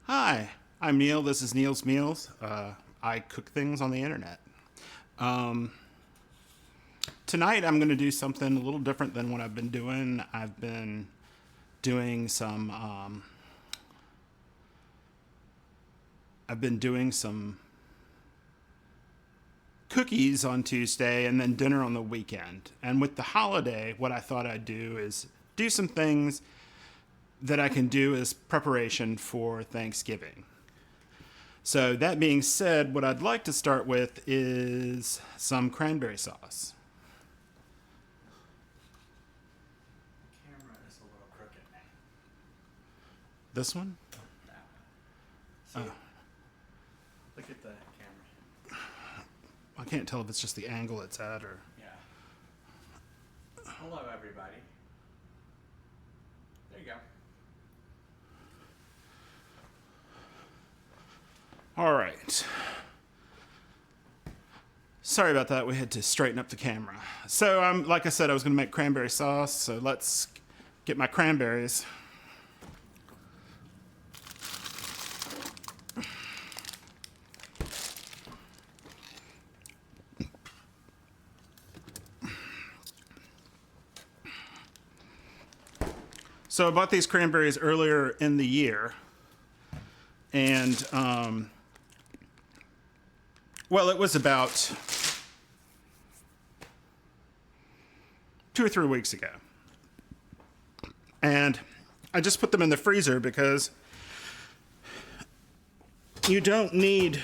Hi, I'm Neil. This is Neil's Meals. I cook things on the internet. Um, Tonight I'm going to do something a little different than what I've been doing. I've been doing some. I've been doing some cookies on Tuesday and then dinner on the weekend. And with the holiday, what I thought I'd do is do some things that I can do as preparation for Thanksgiving. So that being said, what I'd like to start with is some cranberry sauce. Camera is a little crooked. This one? That one. See, Oh, look at the camera. I can't tell if it's just the angle it's at or. Yeah. Hello, everybody. There you go. All right. Sorry about that. We had to straighten up the camera. So, like I said, I was going to make cranberry sauce. So let's get my cranberries. So I bought these cranberries earlier in the year, and well, it was about 2 or 3 weeks ago, and I just put them in the freezer because you don't need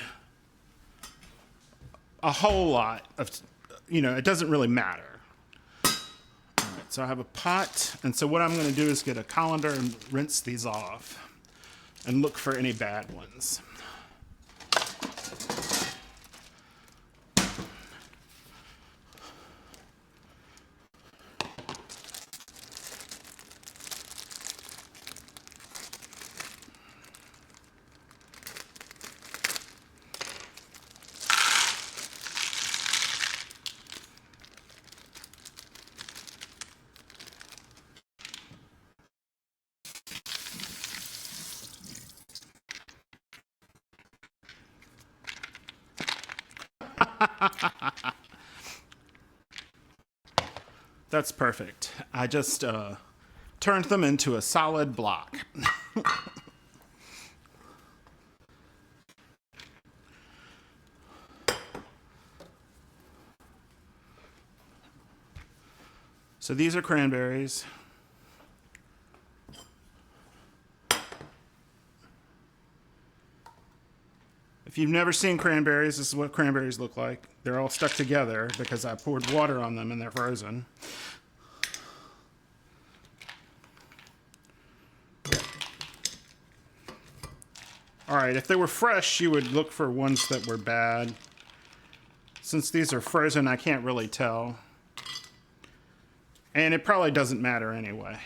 a whole lot of, it doesn't really matter. All right, so I have a pot, and so what I'm going to do is get a colander and rinse these off and look for any bad ones. That's perfect. I just turned them into a solid block. So these are cranberries. If you've never seen cranberries, this is what cranberries look like. They're all stuck together because I poured water on them and they're frozen. All right, if they were fresh, you would look for ones that were bad. Since these are frozen, I can't really tell. And it probably doesn't matter anyway.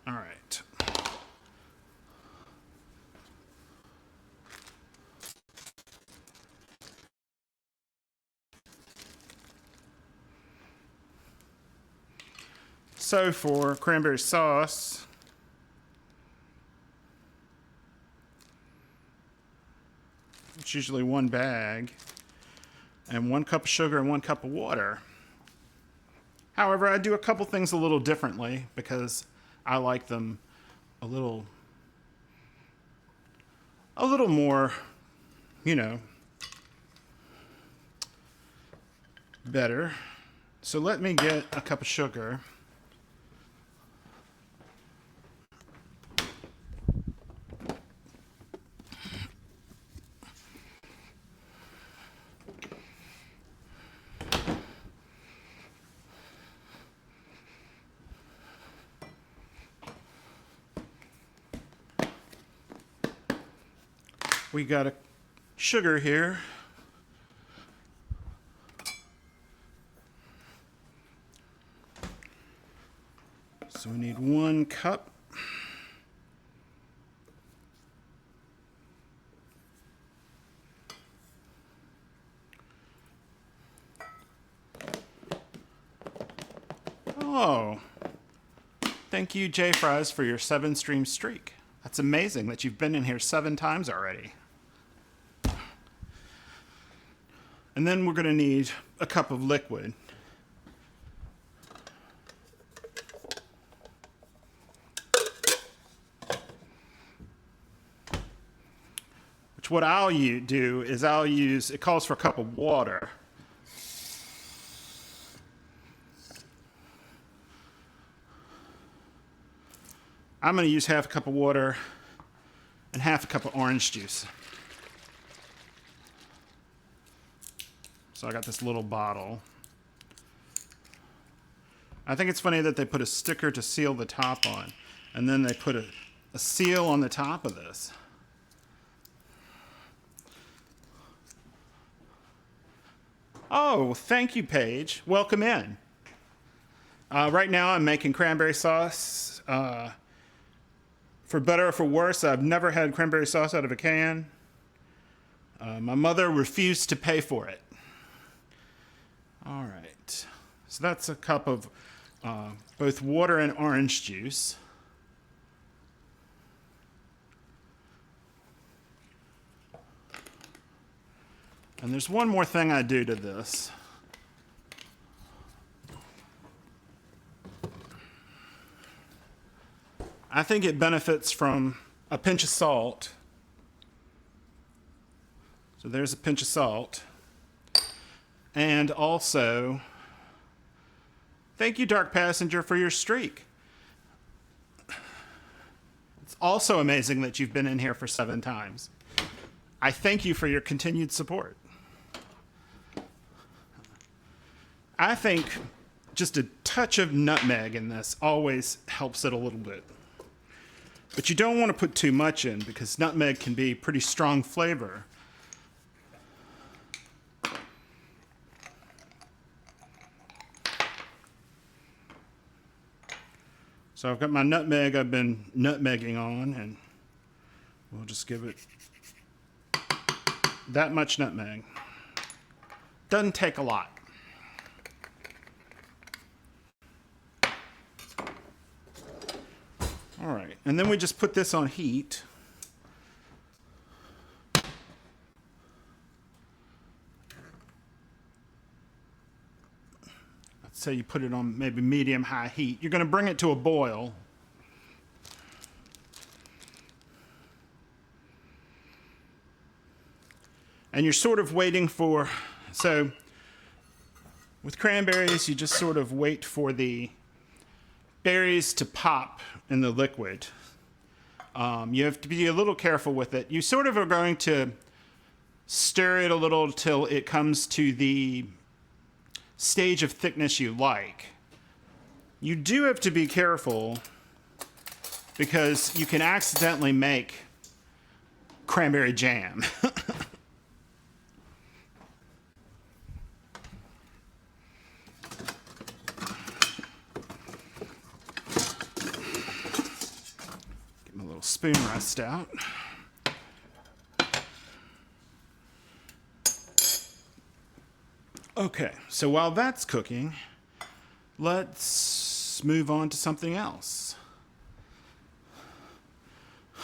All right. So for cranberry sauce, it's usually one bag and 1 cup of sugar and 1 cup of water. However, I do a couple things a little differently because I like them a little more, better. So let me get a cup of sugar. We got a sugar here. So we need 1 cup. Oh, thank you, J Fries, for your 7-stream streak. That's amazing that you've been in here 7 times already. And then we're going to need a cup of liquid. Which what I'll do is I'll use, it calls for a cup of water. I'm going to use half a cup of water and half a cup of orange juice. So I got this little bottle. I think it's funny that they put a sticker to seal the top on, and then they put a seal on the top of this. Oh, thank you, Paige. Welcome in. Right now I'm making cranberry sauce. For better or for worse, I've never had cranberry sauce out of a can. My mother refused to pay for it. All right. So that's a cup of both water and orange juice. And there's one more thing I do to this. I think it benefits from a pinch of salt. So there's a pinch of salt. And also, thank you, Dark Passenger, for your streak. It's also amazing that you've been in here for 7 times. I thank you for your continued support. I think just a touch of nutmeg in this always helps it a little bit. But you don't want to put too much in because nutmeg can be pretty strong flavor. So I've got my nutmeg I've been nutmegging on, and we'll just give it that much nutmeg. Doesn't take a lot. All right, and then we just put this on heat. Let's say you put it on maybe medium-high heat. You're going to bring it to a boil. And you're sort of waiting for, so with cranberries, you just sort of wait for the berries to pop in the liquid. You have to be a little careful with it. You sort of are going to stir it a little till it comes to the stage of thickness you like. You do have to be careful because you can accidentally make cranberry jam. Spoon rest out. Okay, so while that's cooking, let's move on to something else.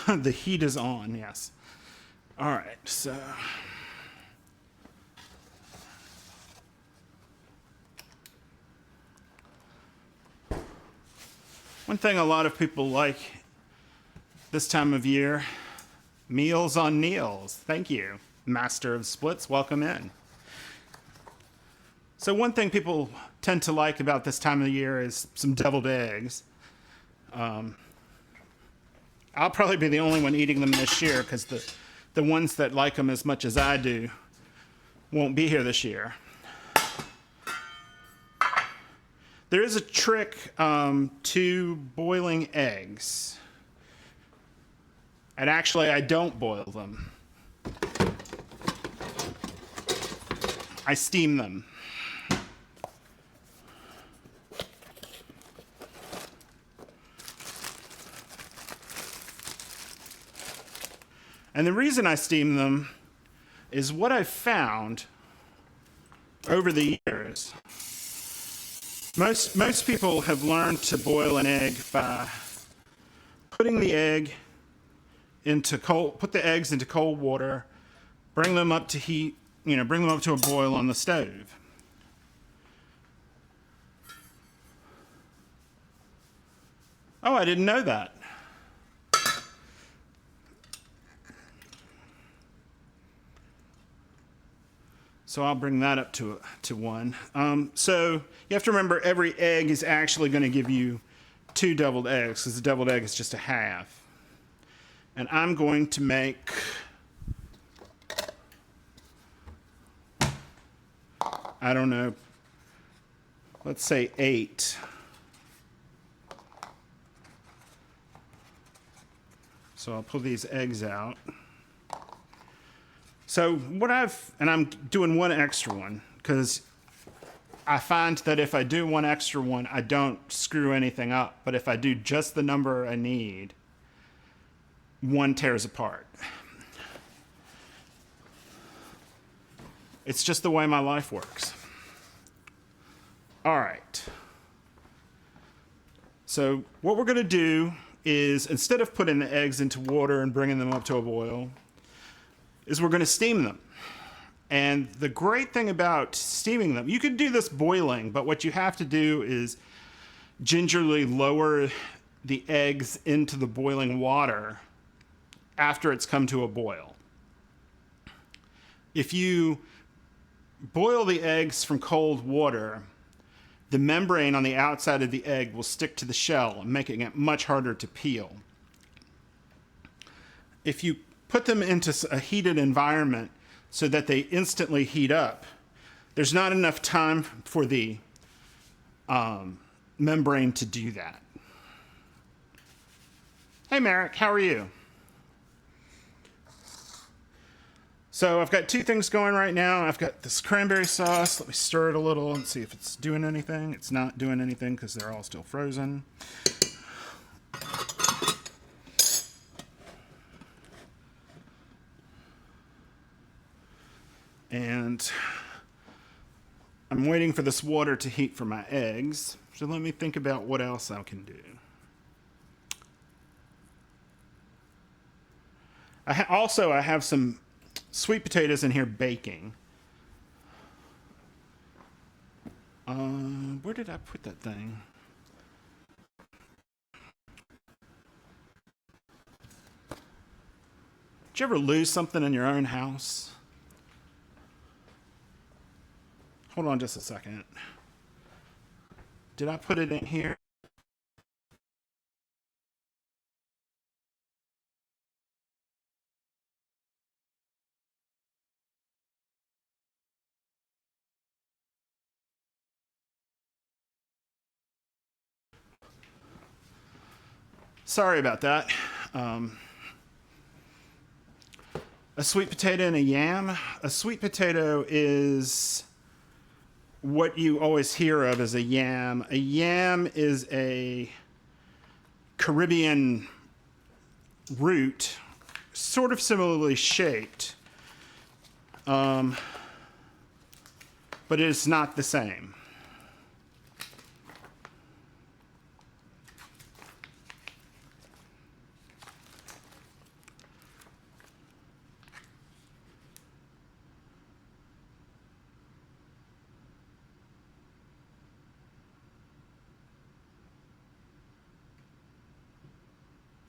The heat is on, yes. All right, so one thing a lot of people like this time of year, meals on Neils. Thank you, Master of Splits. Welcome in. So one thing people tend to like about this time of the year is some deviled eggs. I'll probably be the only one eating them this year because the ones that like them as much as I do won't be here this year. There is a trick to boiling eggs. And actually, I don't boil them. I steam them. And the reason I steam them is what I've found over the years. Most people have learned to boil an egg by putting the egg into put the eggs into cold water, bring them up to heat, bring them up to a boil on the stove. Oh, I didn't know that. So I'll bring that up to 1. So you have to remember every egg is actually going to give you 2 deviled eggs, because the deviled egg is just a half. And I'm going to make I don't know, let's say 8. So I'll pull these eggs out. So I'm doing 1 extra one, because I find that if I do 1 extra one, I don't screw anything up. But if I do just the number I need, 1 tears apart. It's just the way my life works. All right. So what we're going to do is, instead of putting the eggs into water and bringing them up to a boil, is we're going to steam them. And the great thing about steaming them, you could do this boiling, but what you have to do is gingerly lower the eggs into the boiling water after it's come to a boil. If you boil the eggs from cold water, the membrane on the outside of the egg will stick to the shell, making it much harder to peel. If you put them into a heated environment so that they instantly heat up, there's not enough time for the membrane to do that. Hey Merrick, how are you? So I've got 2 things going right now. I've got this cranberry sauce. Let me stir it a little and see if it's doing anything. It's not doing anything because they're all still frozen. And I'm waiting for this water to heat for my eggs. So let me think about what else I can do. I have some sweet potatoes in here baking. Where did I put that thing? Did you ever lose something in your own house? Hold on just a second. Did I put it in here? Sorry about that. A sweet potato and a yam. A sweet potato is what you always hear of as a yam. A yam is a Caribbean root, sort of similarly shaped, but it is not the same.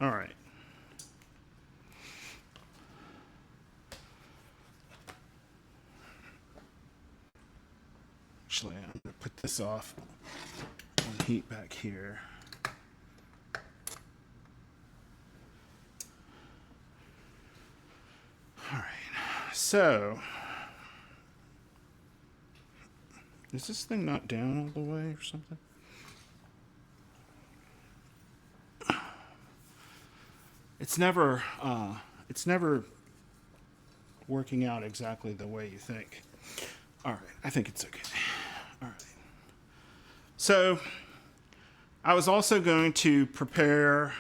All right. Actually, I'm going to put this off and heat back here. All right. So, is this thing not down all the way or something? It's never working out exactly the way you think. All right, I think it's okay. All right. So, I was also going to prepare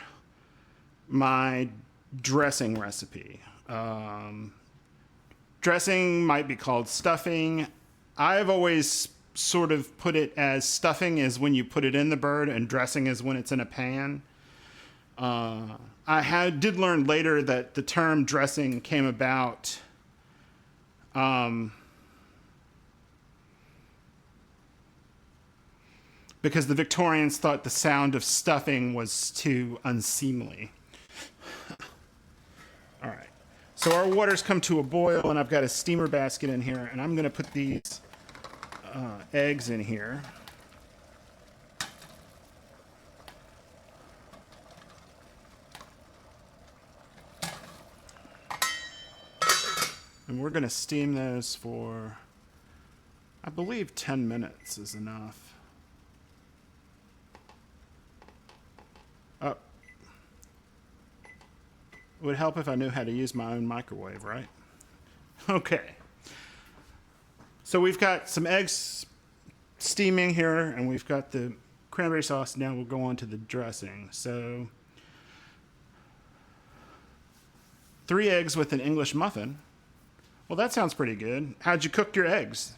my dressing recipe. Dressing might be called stuffing. I've always sort of put it as stuffing is when you put it in the bird, and dressing is when it's in a pan. Did learn later that the term dressing came about because the Victorians thought the sound of stuffing was too unseemly. All right. So our water's come to a boil, and I've got a steamer basket in here, and I'm going to put these eggs in here. And we're going to steam those for, I believe 10 minutes is enough. Oh. It would help if I knew how to use my own microwave, right? Okay. So we've got some eggs steaming here, and we've got the cranberry sauce. Now we'll go on to the dressing. So 3 eggs with an English muffin. Well, that sounds pretty good. How'd you cook your eggs?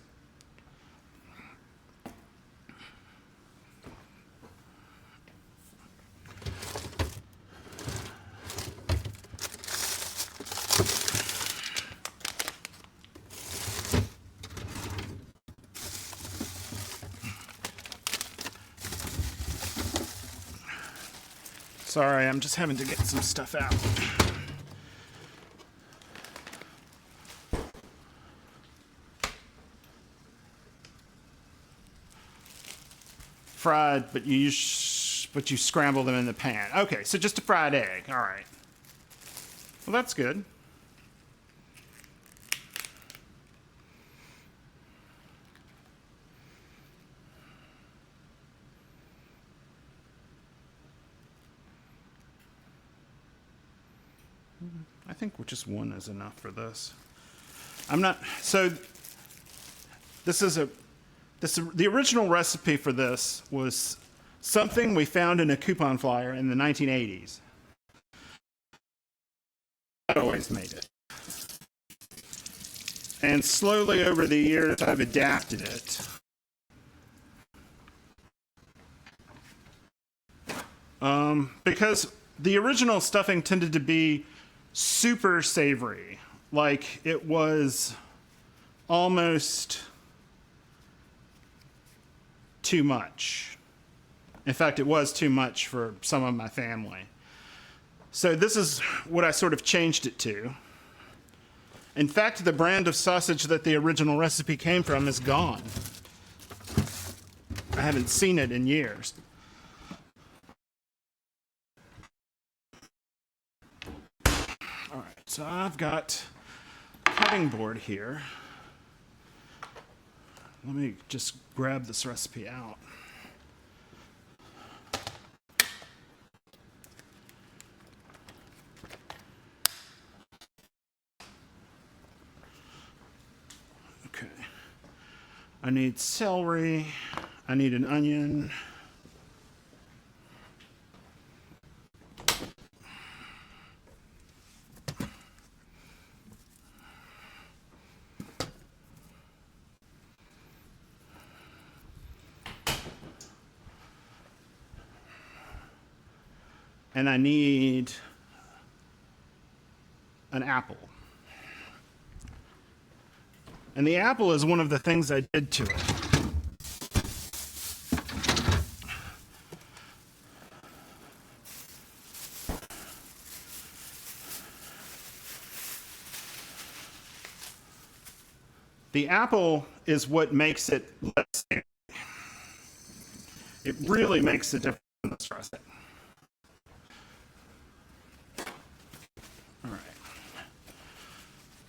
Sorry, I'm just having to get some stuff out. Fried, but you scramble them in the pan. Okay, so just a fried egg. All right. Well, that's good. I think just one is enough for this. I'm not, so the original recipe for this was something we found in a coupon flyer in the 1980s. I always made it. And slowly over the years, I've adapted it. Because the original stuffing tended to be super savory. Like it was almost too much. In fact, it was too much for some of my family. So this is what I sort of changed it to. In fact, the brand of sausage that the original recipe came from is gone. I haven't seen it in years. All right, so I've got a cutting board here. Let me just grab this recipe out. Okay. I need celery. I need an onion. And I need an apple. And the apple is one of the things I did to it. The apple is what makes it less savory. It really makes a difference in this recipe. All right.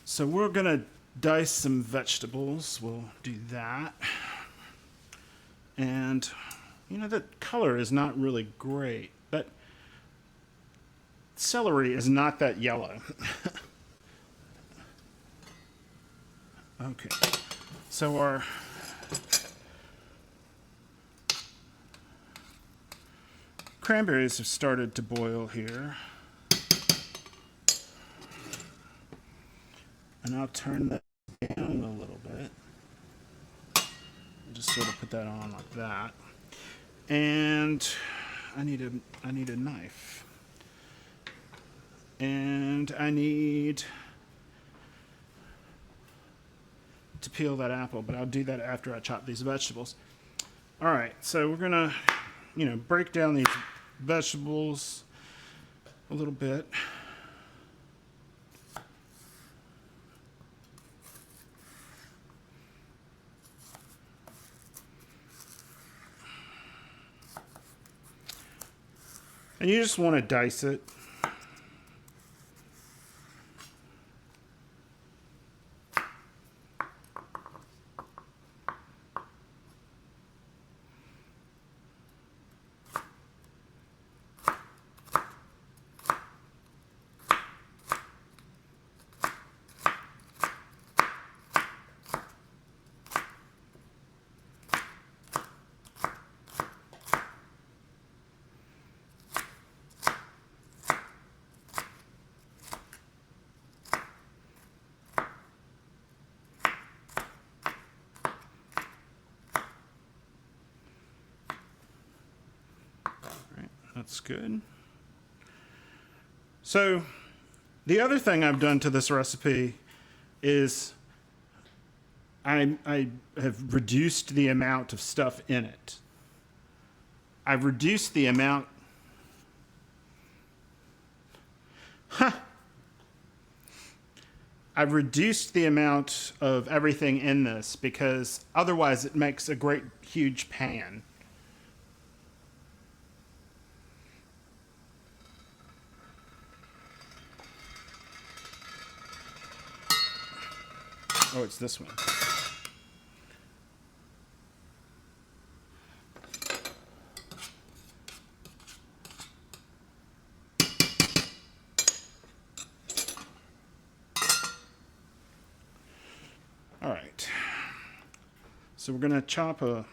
So we're going to dice some vegetables. We'll do that. And, you know, the color is not really great. That celery is not that yellow. Okay. So our cranberries have started to boil here. And I'll turn that down a little bit. Just sort of put that on like that. And I need a knife. And I need to peel that apple, but I'll do that after I chop these vegetables. All right, so we're gonna, break down these vegetables a little bit. And you just want to dice it. That's good. So the other thing I've done to this recipe is I have reduced the amount of stuff in it. I've reduced the amount. I've reduced the amount of everything in this because otherwise it makes a great huge pan. Oh, it's this one. All right. So we're going to chop an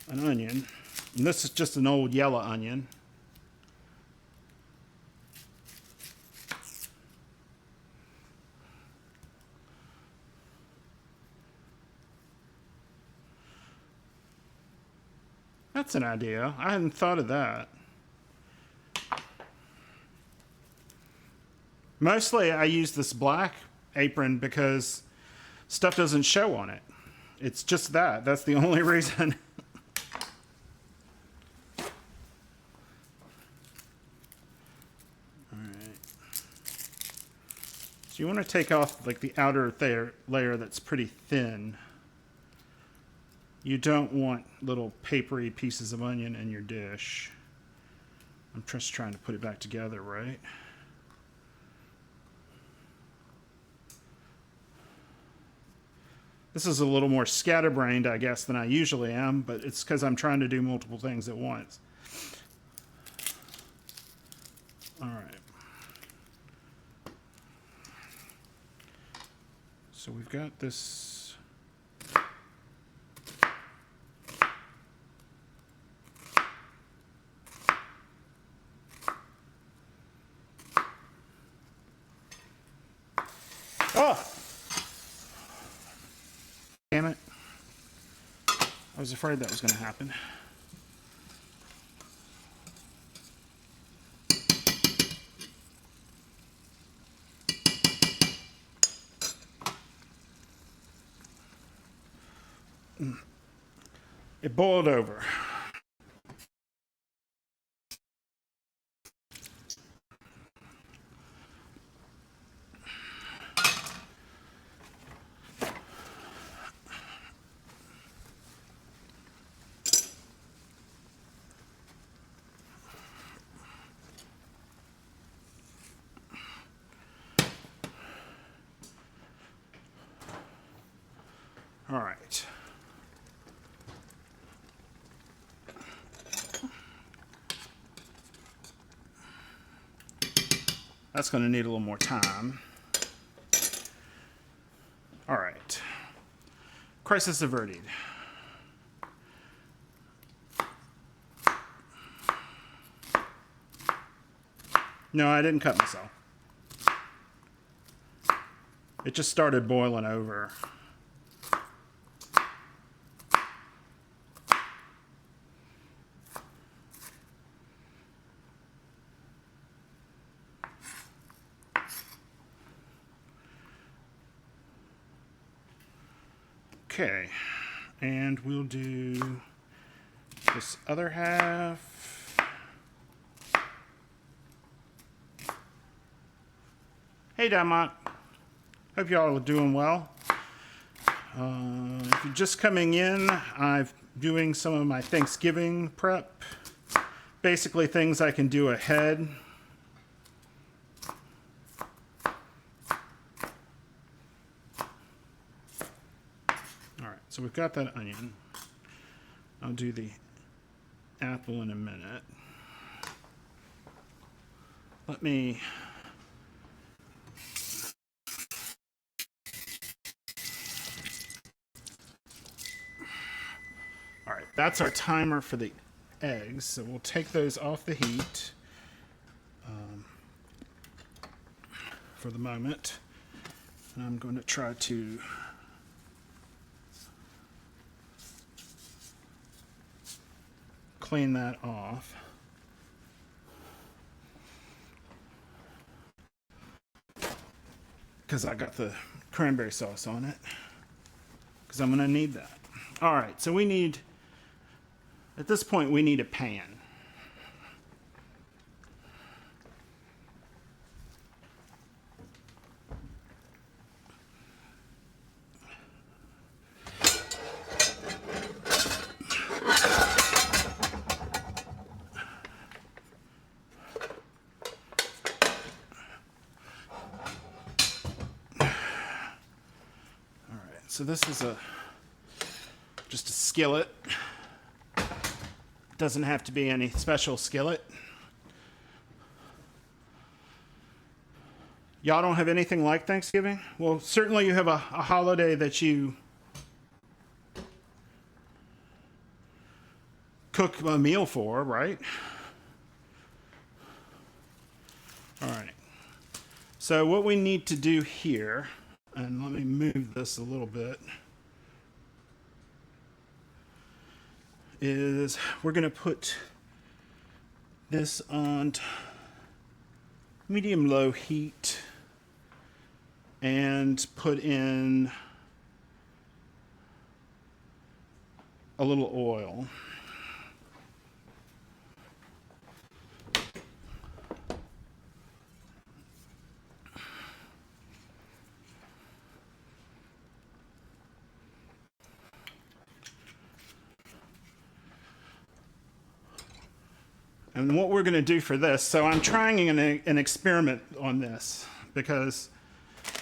onion. And this is just an old yellow onion. That's an idea. I hadn't thought of that. Mostly I use this black apron because stuff doesn't show on it. It's just that. That's the only reason. All right. So you want to take off like the outer layer that's pretty thin. You don't want little papery pieces of onion in your dish. I'm just trying to put it back together, right? This is a little more scatterbrained, I guess, than I usually am, but it's because I'm trying to do multiple things at once. All right. So we've got this. Oh! Damn it. I was afraid that was going to happen. It boiled over. All right. That's going to need a little more time. All right. Crisis averted. No, I didn't cut myself. It just started boiling over. Okay, and we'll do this other half. Hey, Diamond. Hope y'all are doing well. If you're just coming in, I'm doing some of my Thanksgiving prep. Basically things I can do ahead. Alright, so we've got that onion. I'll do the apple in a minute. Let me... Alright, that's our timer for the eggs, so we'll take those off the heat for the moment. And I'm going to try to clean that off. Because I got the cranberry sauce on it. Because I'm going to need that. Alright, so we need, at this point, we need a pan. So this is just a skillet. Doesn't have to be any special skillet. Y'all don't have anything like Thanksgiving? Well, certainly you have a holiday that you cook a meal for, right? All right. So what we need to do here, and let me move this a little bit, is we're going to put this on medium-low heat and put in a little oil. And what we're going to do for this, so I'm trying an experiment on this because,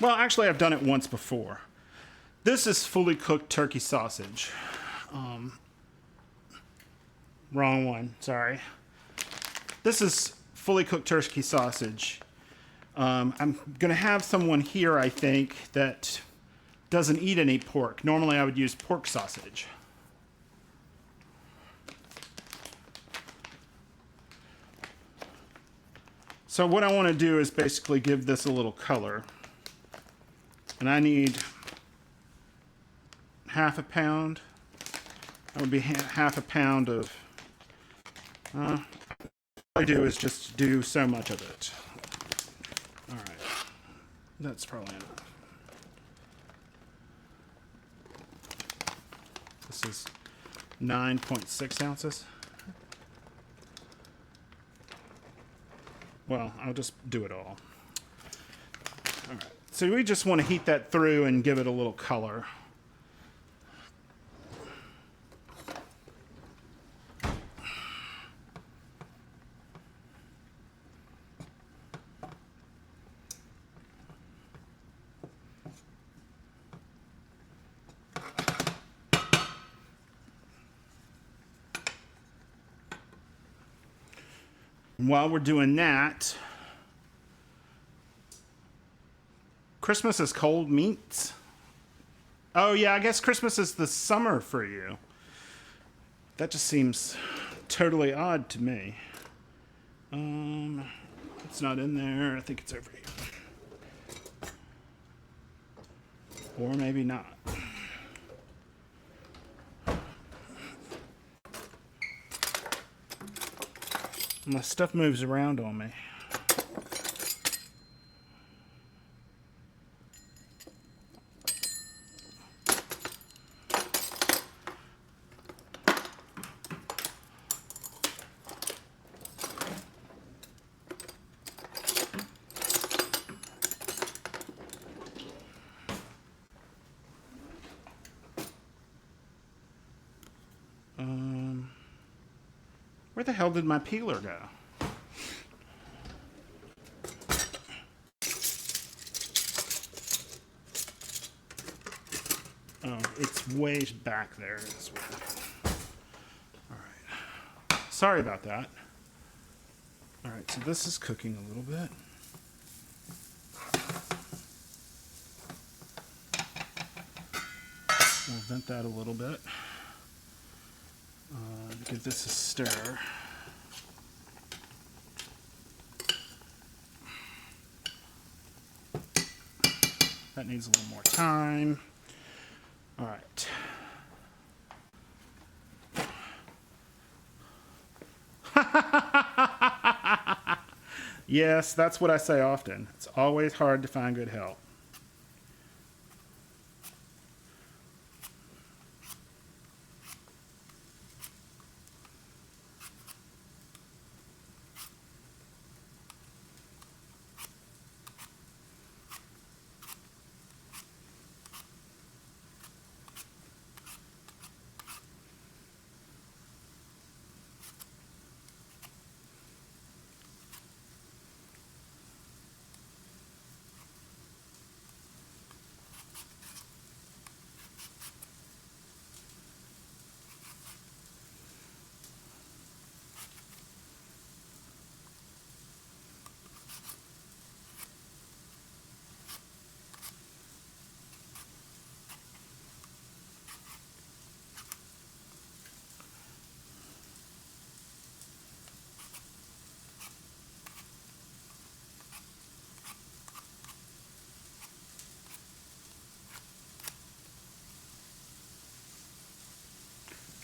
well, actually I've done it once before. This is fully cooked turkey sausage. Wrong one, sorry. This is fully cooked turkey sausage. I'm going to have someone here, I think, that doesn't eat any pork. Normally I would use pork sausage. So what I want to do is basically give this a little color. And I need half a pound. That would be half a pound of... what I do is just do so much of it. All right. That's probably enough. This is 9.6 ounces. Well, I'll just do it all. All right. So we just want to heat that through and give it a little color. And while we're doing that, Christmas is cold meats. Oh yeah, I guess Christmas is the summer for you. That just seems totally odd to me. It's not in there. I think it's over here. Or maybe not. My stuff moves around on me. Where the hell did my peeler go? Oh, it's way back there. All right. Sorry about that. All right, so this is cooking a little bit. We'll vent that a little bit. Give this a stir. That needs a little more time. All right. Yes, that's what I say often. It's always hard to find good help.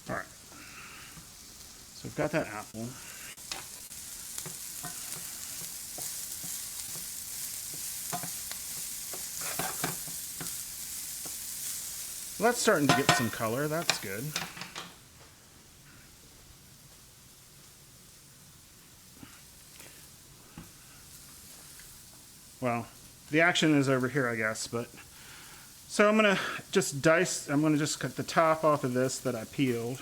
All right. So we've got that apple. Well, that's starting to get some color. That's good. Well, the action is over here, I guess, but so I'm gonna just cut the top off of this that I peeled.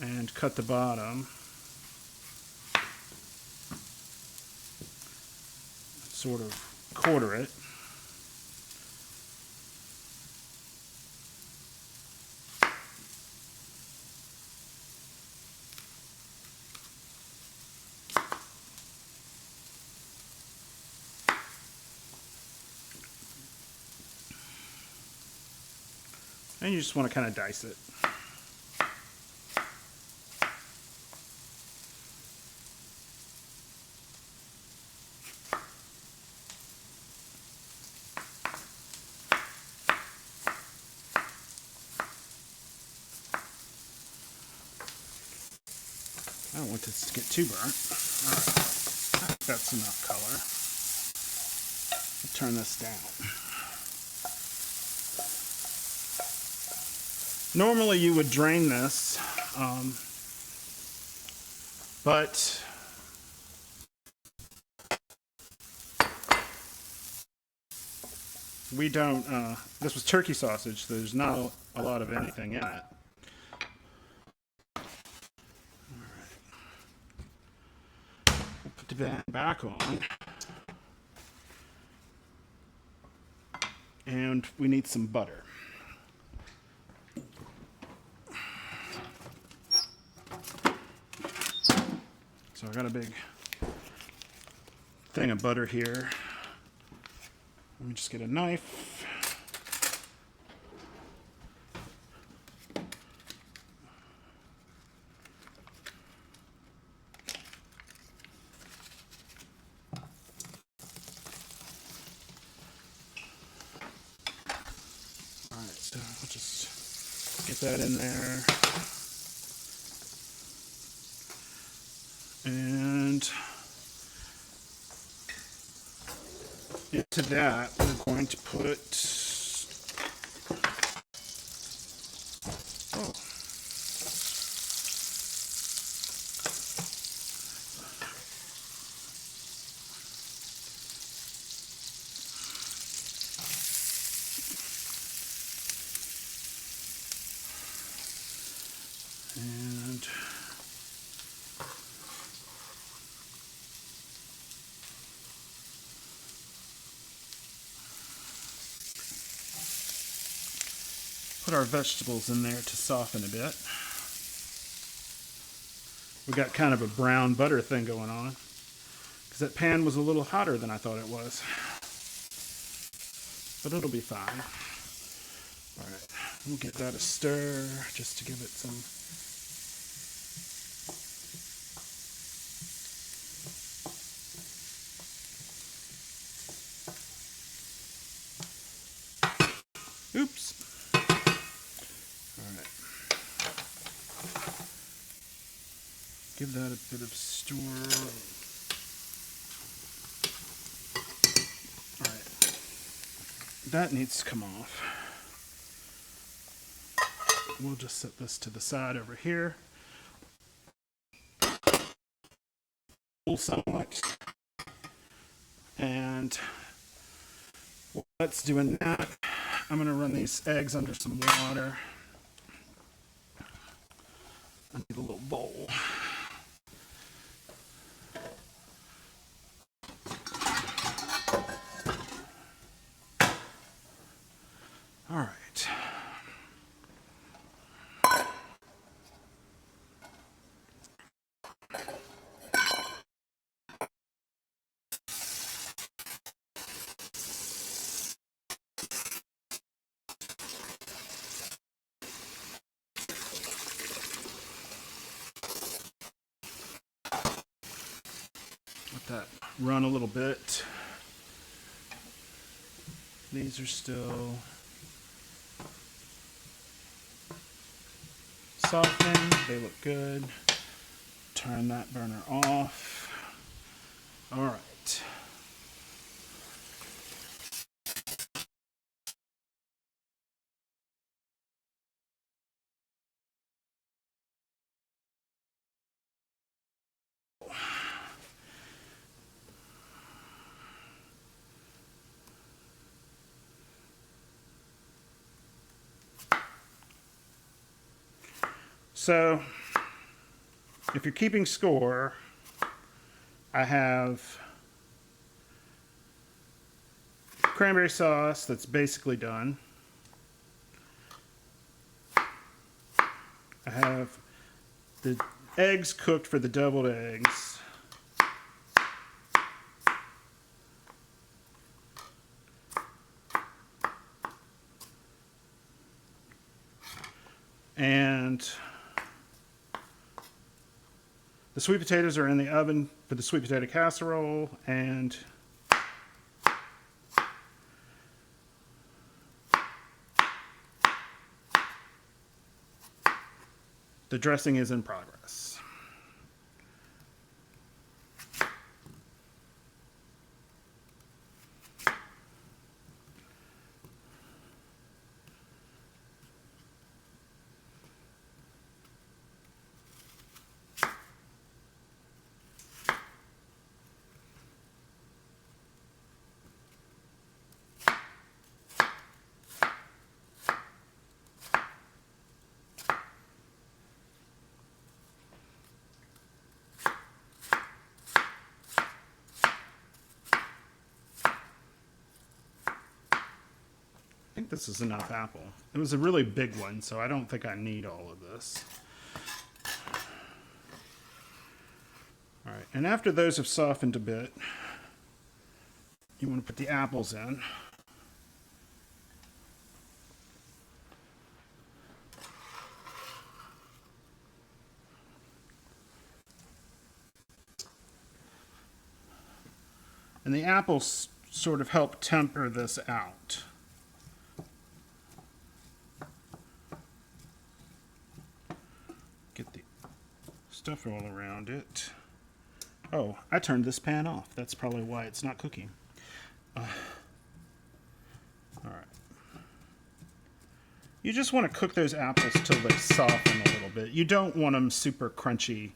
And cut the bottom. Sort of quarter it. And you just want to kind of dice it. I don't want this to get too burnt. All right. I think that's enough color. I'll turn this down. Normally you would drain this, but we don't. This was turkey sausage, so there's not a lot of anything in it. Put the pan back on. And we need some butter. So I got a big thing of butter here. Let me just get a knife. So I'll just get that in there. And into that, we're going to put, oh, put our vegetables in there to soften a bit. We got kind of a brown butter thing going on because that pan was a little hotter than I thought it was. But it'll be fine. All right, we'll get that a stir just to give it some. Oops. All right. Give that a bit of stir. All right. That needs to come off. We'll just set this to the side over here. Somewhat. And while that's doing that, I'm going to run these eggs under some water. I need a little bowl. All right. Let that run a little bit. These are still softening. They look good. Turn that burner off. All right. So, if you're keeping score, I have cranberry sauce that's basically done. I have the eggs cooked for the deviled eggs. And the sweet potatoes are in the oven for the sweet potato casserole, and the dressing is in progress. I think this is enough apple. It was a really big one, so I don't think I need all of this. All right, and after those have softened a bit, you want to put the apples in. And the apples sort of help temper this out. Get the stuff all around it. Oh, I turned this pan off. That's probably why it's not cooking. All right. You just want to cook those apples till they soften a little bit. You don't want them super crunchy,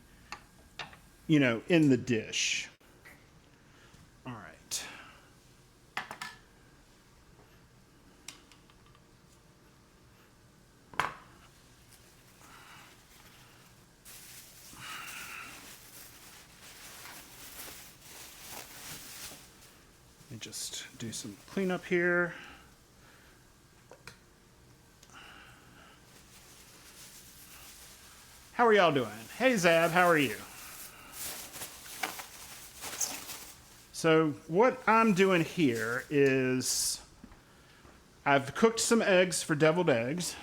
you know, in the dish. All right. Let me just do some cleanup here. How are y'all doing? Hey Zab, how are you? So what I'm doing here is I've cooked some eggs for deviled eggs.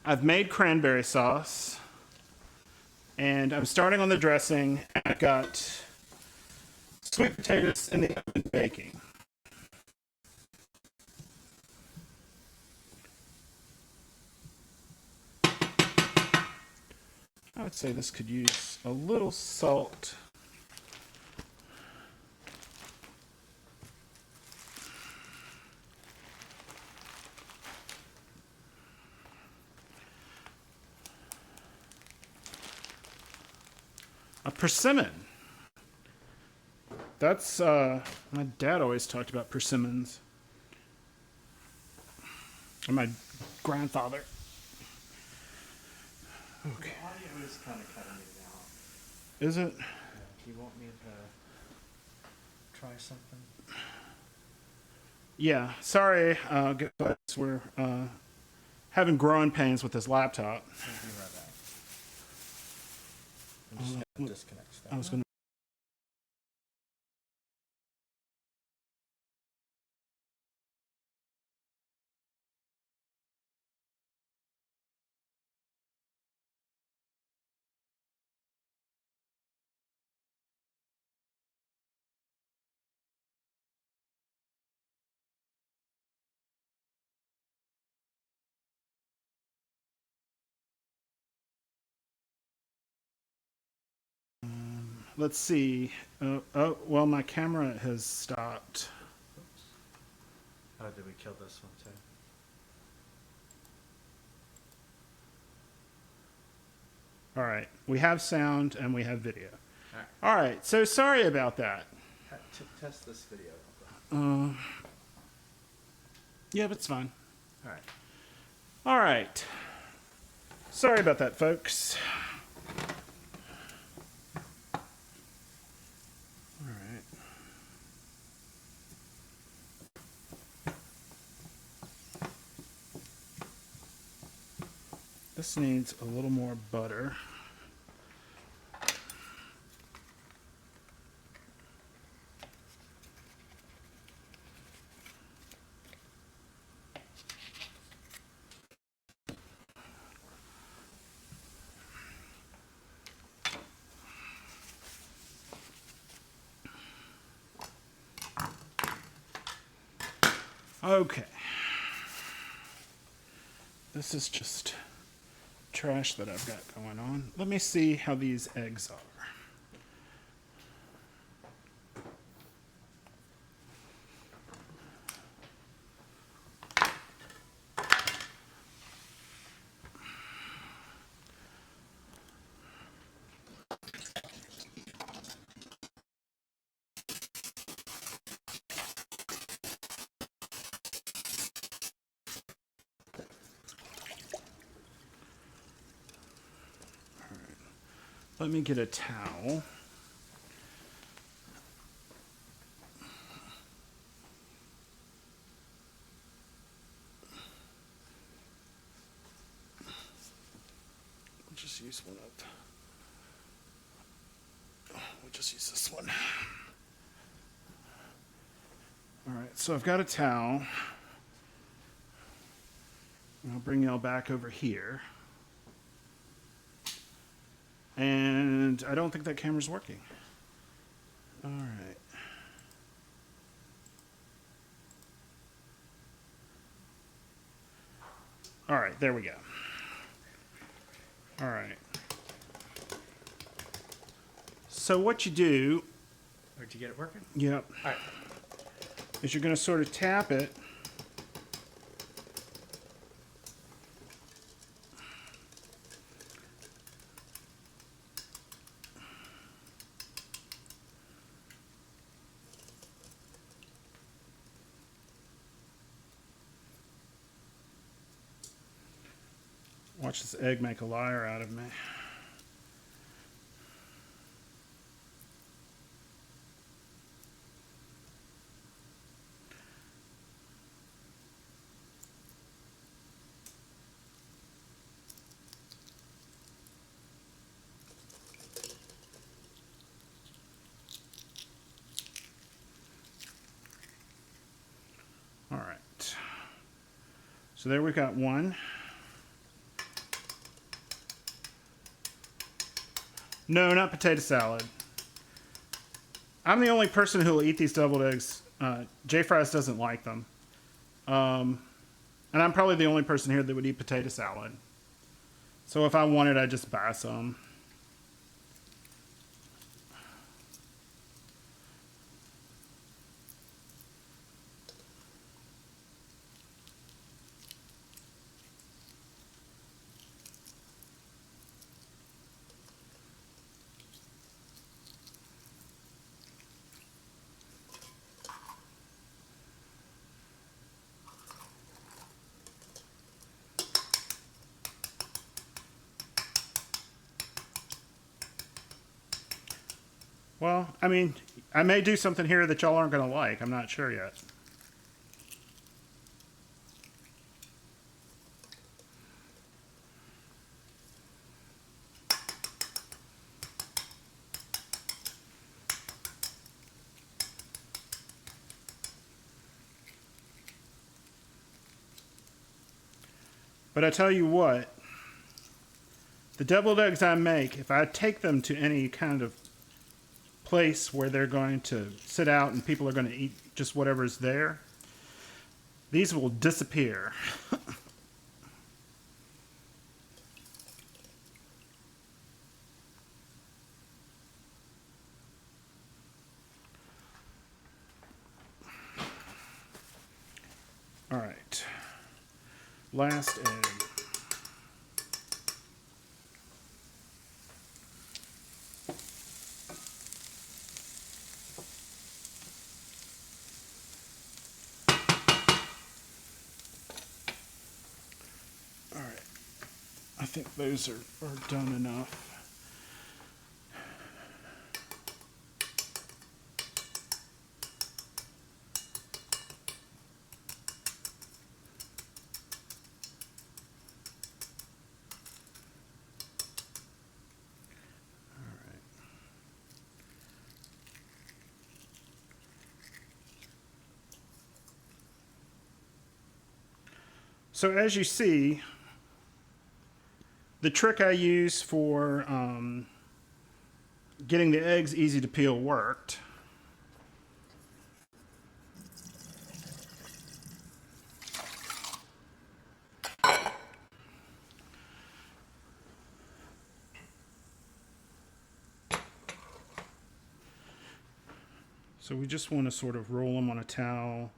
I've made cranberry sauce. And I'm starting on the dressing. I've got sweet potatoes in the oven baking. I would say this could use a little salt. A persimmon. That's, my dad always talked about persimmons. And my grandfather. Okay. The audio is kind of cutting it out. Is it? Do you want me to try something? Yeah. Sorry, guys. We're having growing pains with this laptop. I'll be right back. I'm just going to disconnect stuff. I was going to. Let's see. Oh, well, my camera has stopped. Oops. Oh, did we kill this one too? All right. We have sound and we have video. All right. All right. So sorry about that. Test this video. Yeah, but it's fine. All right. All right. Sorry about that, folks. All right. This needs a little more butter. Okay. This is just trash that I've got going on. Let me see how these eggs are. Let me get a towel. We'll just use one of. We'll just use this one. All right, so I've got a towel. I'll bring y'all back over here. And I don't think that camera's working. All right. All right, there we go. All right. So what you do, Did you get it working? yep, All right. is you're going to sort of tap it. Watch this egg make a liar out of me. So there we've got one. No, not potato salad. I'm the only person who will eat these deviled eggs. J Fries doesn't like them. And I'm probably the only person here that would eat potato salad. So if I wanted, I'd just buy some. Well, I mean, I may do something here that y'all aren't going to like. I'm not sure yet. But I tell you what, the deviled eggs I make, if I take them to any kind of place where they're going to sit out and people are going to eat just whatever's there, these will disappear. All right. Last egg. All right. I think those are done enough. So as you see, the trick I use for getting the eggs easy to peel worked. So we just want to sort of roll them on a towel.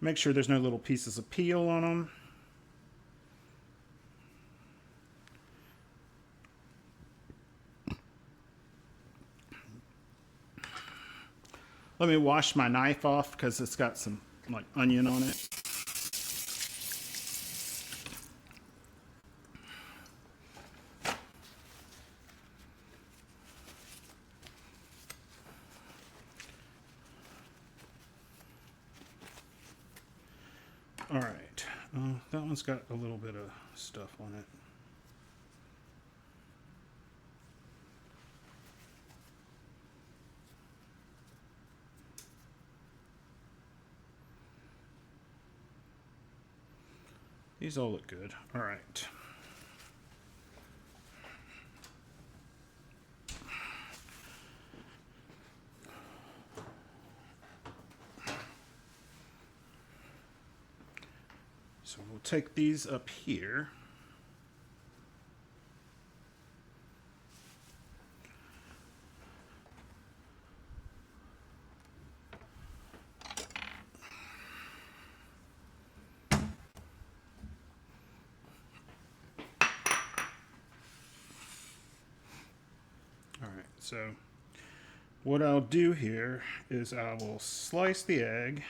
Make sure there's no little pieces of peel on them. Let me wash my knife off because it's got some like onion on it. All right, that one's got a little bit of stuff on it. These all look good. All right. So we'll take these up here. So what I'll do here is I will slice the egg.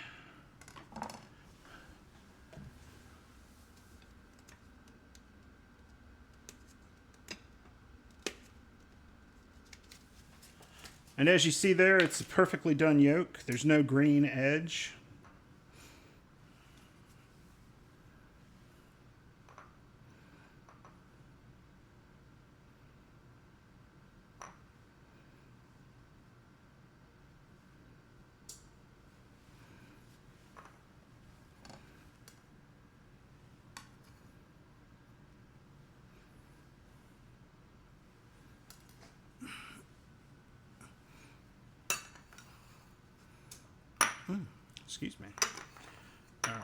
And as you see there, it's a perfectly done yolk. There's no green edge. Excuse me. All right.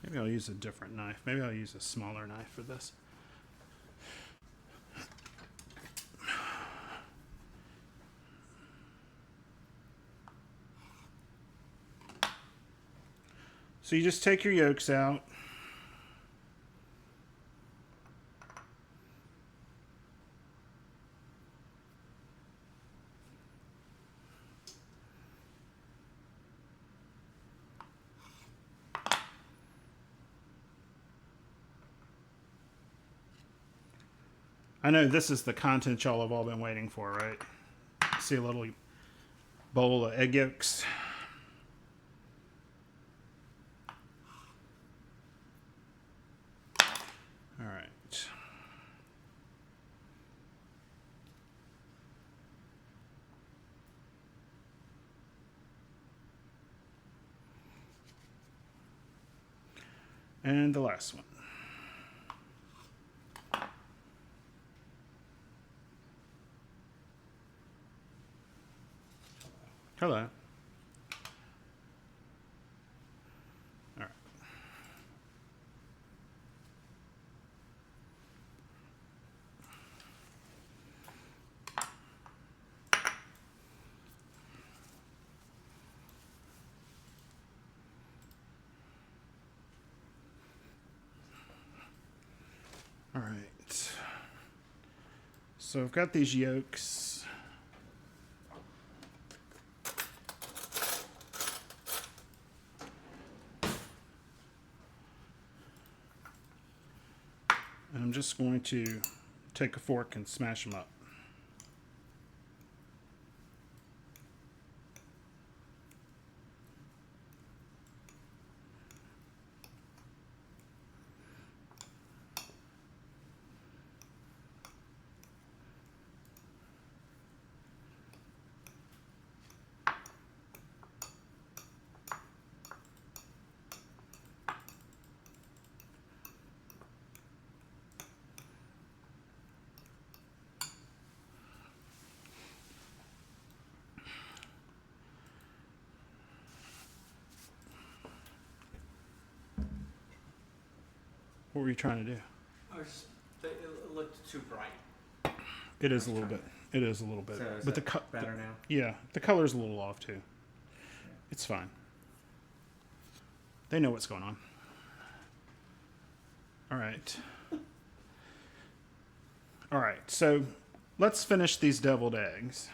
Maybe I'll use a different knife. Maybe I'll use a smaller knife for this. So you just take your yolks out. I know this is the content y'all have all been waiting for, right? See a little bowl of egg yolks. All right. And the last one. Hello. All right. All right. So I've got these yolks. And I'm just going to take a fork and smash them up. What were you trying to do? It looked too bright. It is a little bit. It is a little bit. So is But that better now? Yeah, the color's a little off too. It's fine. They know what's going on. All right. All right. So let's finish these deviled eggs.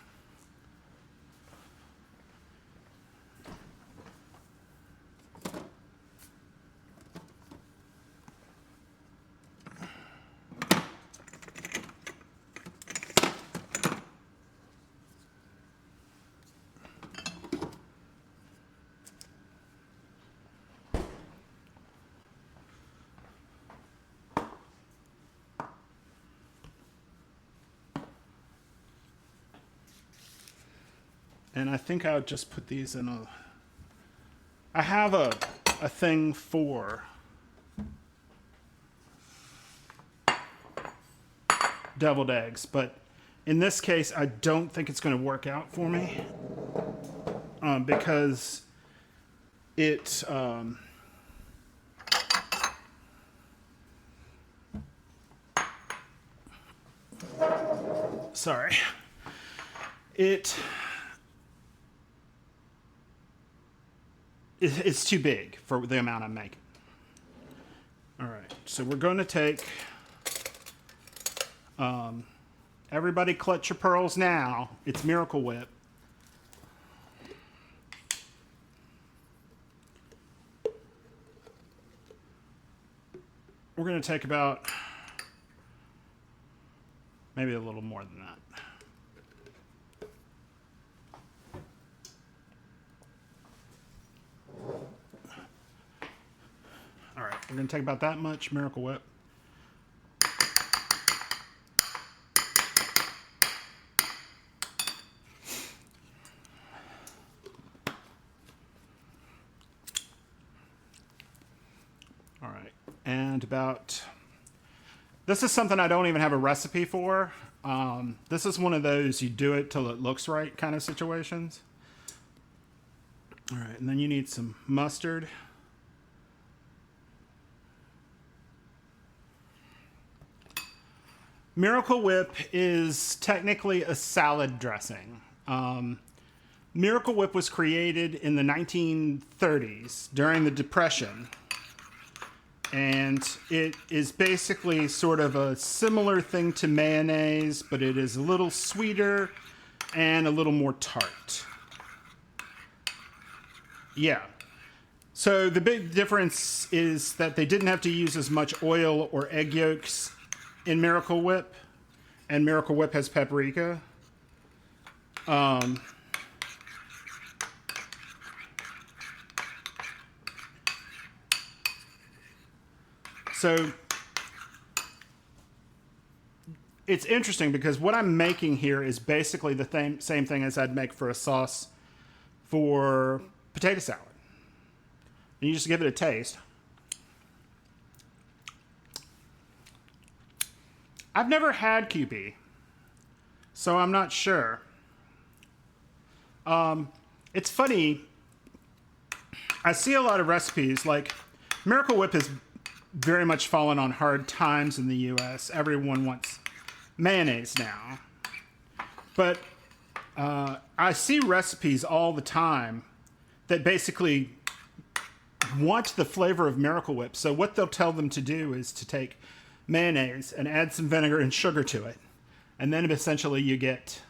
And I think I'll just put these in a... I have a thing for deviled eggs, but in this case, I don't think it's going to work out for me because it... sorry. It's too big for the amount I'm making. All right, so we're going to take... everybody clutch your pearls now. It's Miracle Whip. We're going to take about maybe a little more than that. All right, we're going to take about that much Miracle Whip. All right, and about... This is something I don't even have a recipe for. This is one of those you do it till it looks right kind of situations. All right, and then you need some mustard. Miracle Whip is technically a salad dressing. Miracle Whip was created in the 1930s during the Depression. And it is basically sort of a similar thing to mayonnaise, but it is a little sweeter and a little more tart. Yeah. So the big difference is that they didn't have to use as much oil or egg yolks in Miracle Whip, and Miracle Whip has paprika. So it's interesting because what I'm making here is basically the same thing as I'd make for a sauce for potato salad. And you just give it a taste. I've never had QP, so I'm not sure. It's funny. I see a lot of recipes, like Miracle Whip has very much fallen on hard times in the US. Everyone wants mayonnaise now. But I see recipes all the time that basically want the flavor of Miracle Whip. So what they'll tell them to do is to take mayonnaise and add some vinegar and sugar to it. And then essentially you get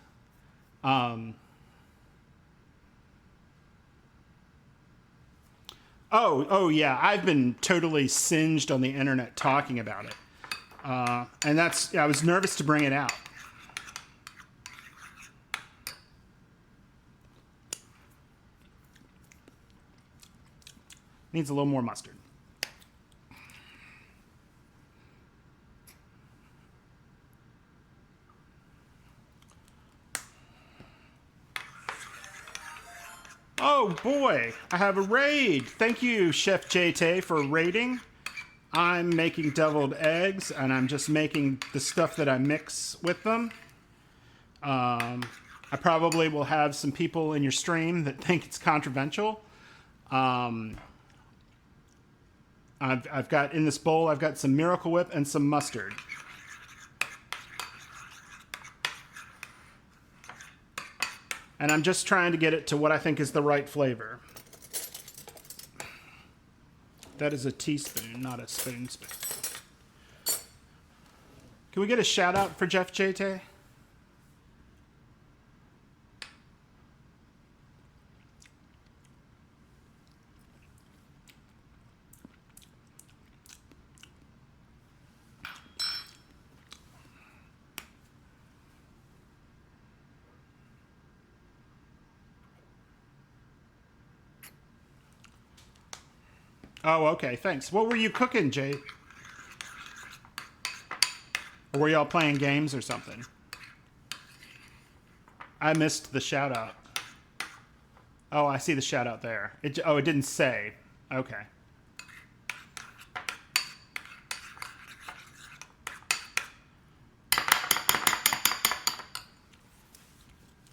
Oh yeah, I've been totally singed on the internet talking about it. And I was nervous to bring it out. Needs a little more mustard. Oh boy, I have a raid. Thank you, Chef JT, for raiding. I'm making deviled eggs, and I'm just making the stuff that I mix with them. I probably will have some people in your stream that think it's controversial. I've got in this bowl, I've got some Miracle Whip and some mustard. And I'm just trying to get it to what I think is the right flavor. That is a teaspoon, not a spoon. Can we get a shout out for Jeff JT? Oh, okay, thanks. What were you cooking, Jay? Or were y'all playing games or something? I missed the shout out. Oh, I see the shout out there. It didn't say. Okay.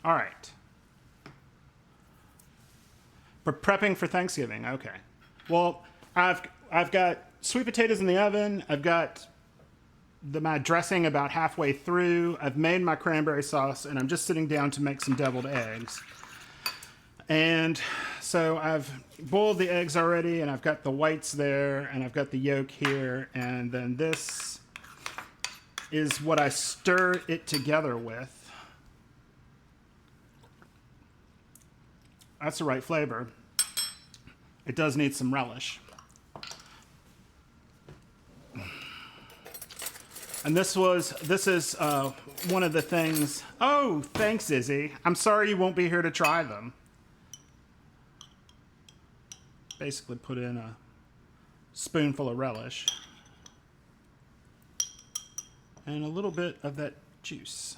All right. For prepping for Thanksgiving. Okay. Well, I've got sweet potatoes in the oven. I've got my dressing about halfway through. I've made my cranberry sauce, and I'm just sitting down to make some deviled eggs. And so I've boiled the eggs already, and I've got the whites there, and I've got the yolk here, and then this is what I stir it together with. That's the right flavor. It does need some relish. And this is one of the things. Oh, thanks, Izzy. I'm sorry you won't be here to try them. Basically put in a spoonful of relish. And a little bit of that juice.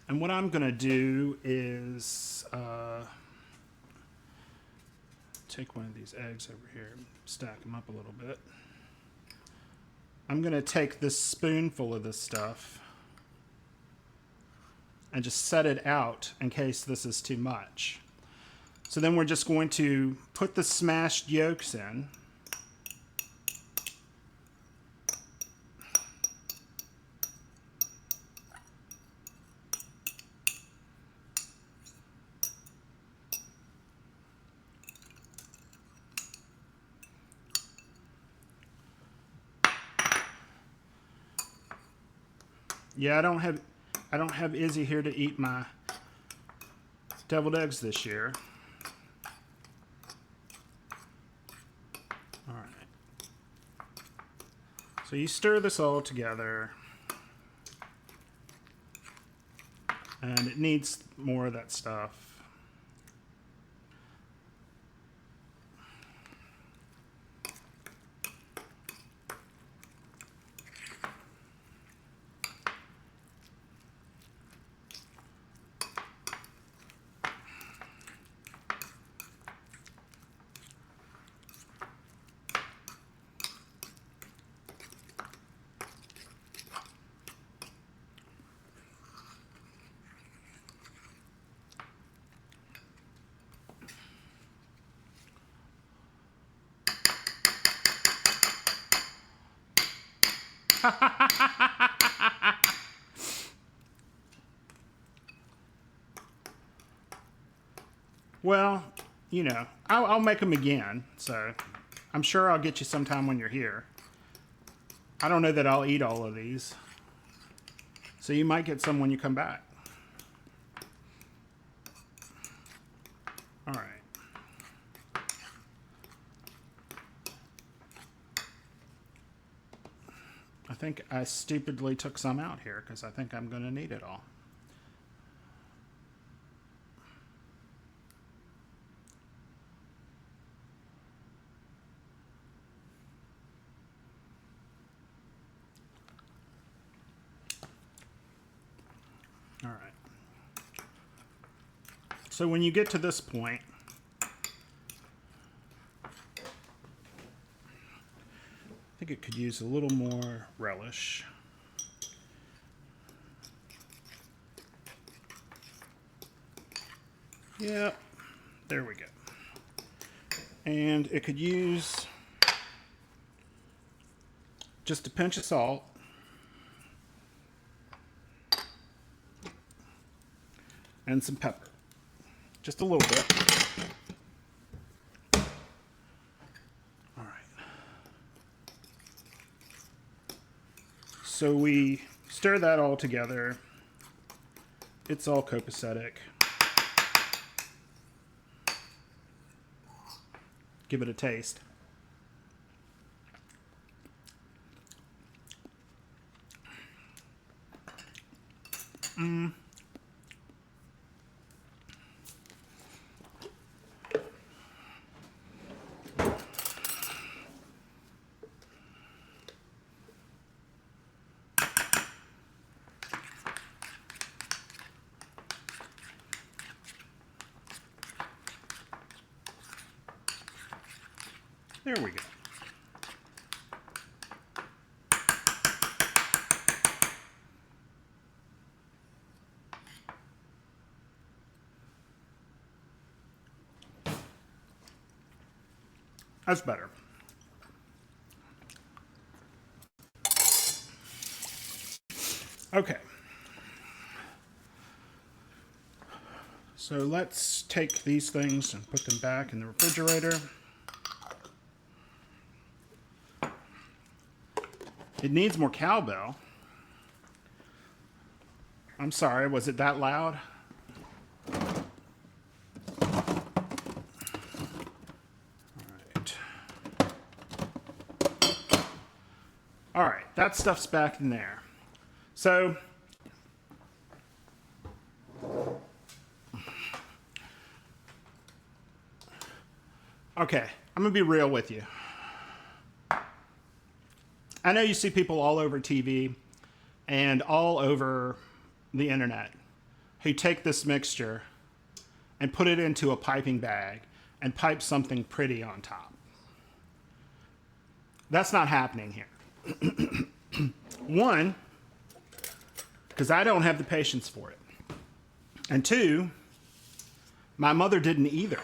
And what I'm going to do is take one of these eggs over here and stack them up a little bit. I'm going to take this spoonful of this stuff and just set it out in case this is too much. So then we're just going to put the smashed yolks in. Yeah, I don't have Izzy here to eat my deviled eggs this year. All right. So you stir this all together. And it needs more of that stuff. Well, you know, I'll make them again, so I'm sure I'll get you sometime when you're here. I don't know that I'll eat all of these, so you might get some when you come back. All right. I think I stupidly took some out here because I think I'm going to need it all. All right. So when you get to this point, I think it could use a little more relish. Yep, there we go. And it could use just a pinch of salt. And some pepper. Just a little bit. All right. So we stir that all together. It's all copacetic. Give it a taste. There we go. That's better. Okay. So let's take these things and put them back in the refrigerator. It needs more cowbell. I'm sorry, was it that loud? All right, that stuff's back in there. So, okay, I'm gonna be real with you. I know you see people all over TV and all over the internet who take this mixture and put it into a piping bag and pipe something pretty on top. That's not happening here. One, because I don't have the patience for it. And two, my mother didn't either.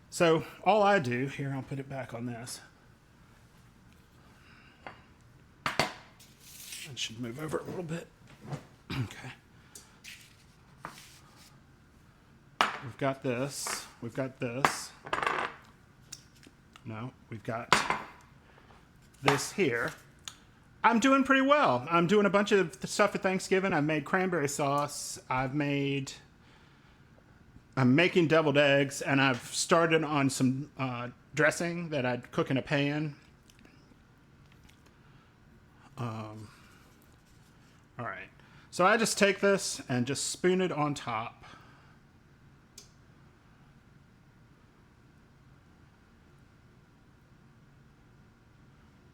So all I do, here, I'll put it back on this. I should move over a little bit. Okay. We've got this. We've got this. No, we've got this here. I'm doing pretty well. I'm doing a bunch of stuff for Thanksgiving. I've made cranberry sauce. I'm making deviled eggs, and I've started on some dressing that I'd cook in a pan. All right. So I just take this and just spoon it on top.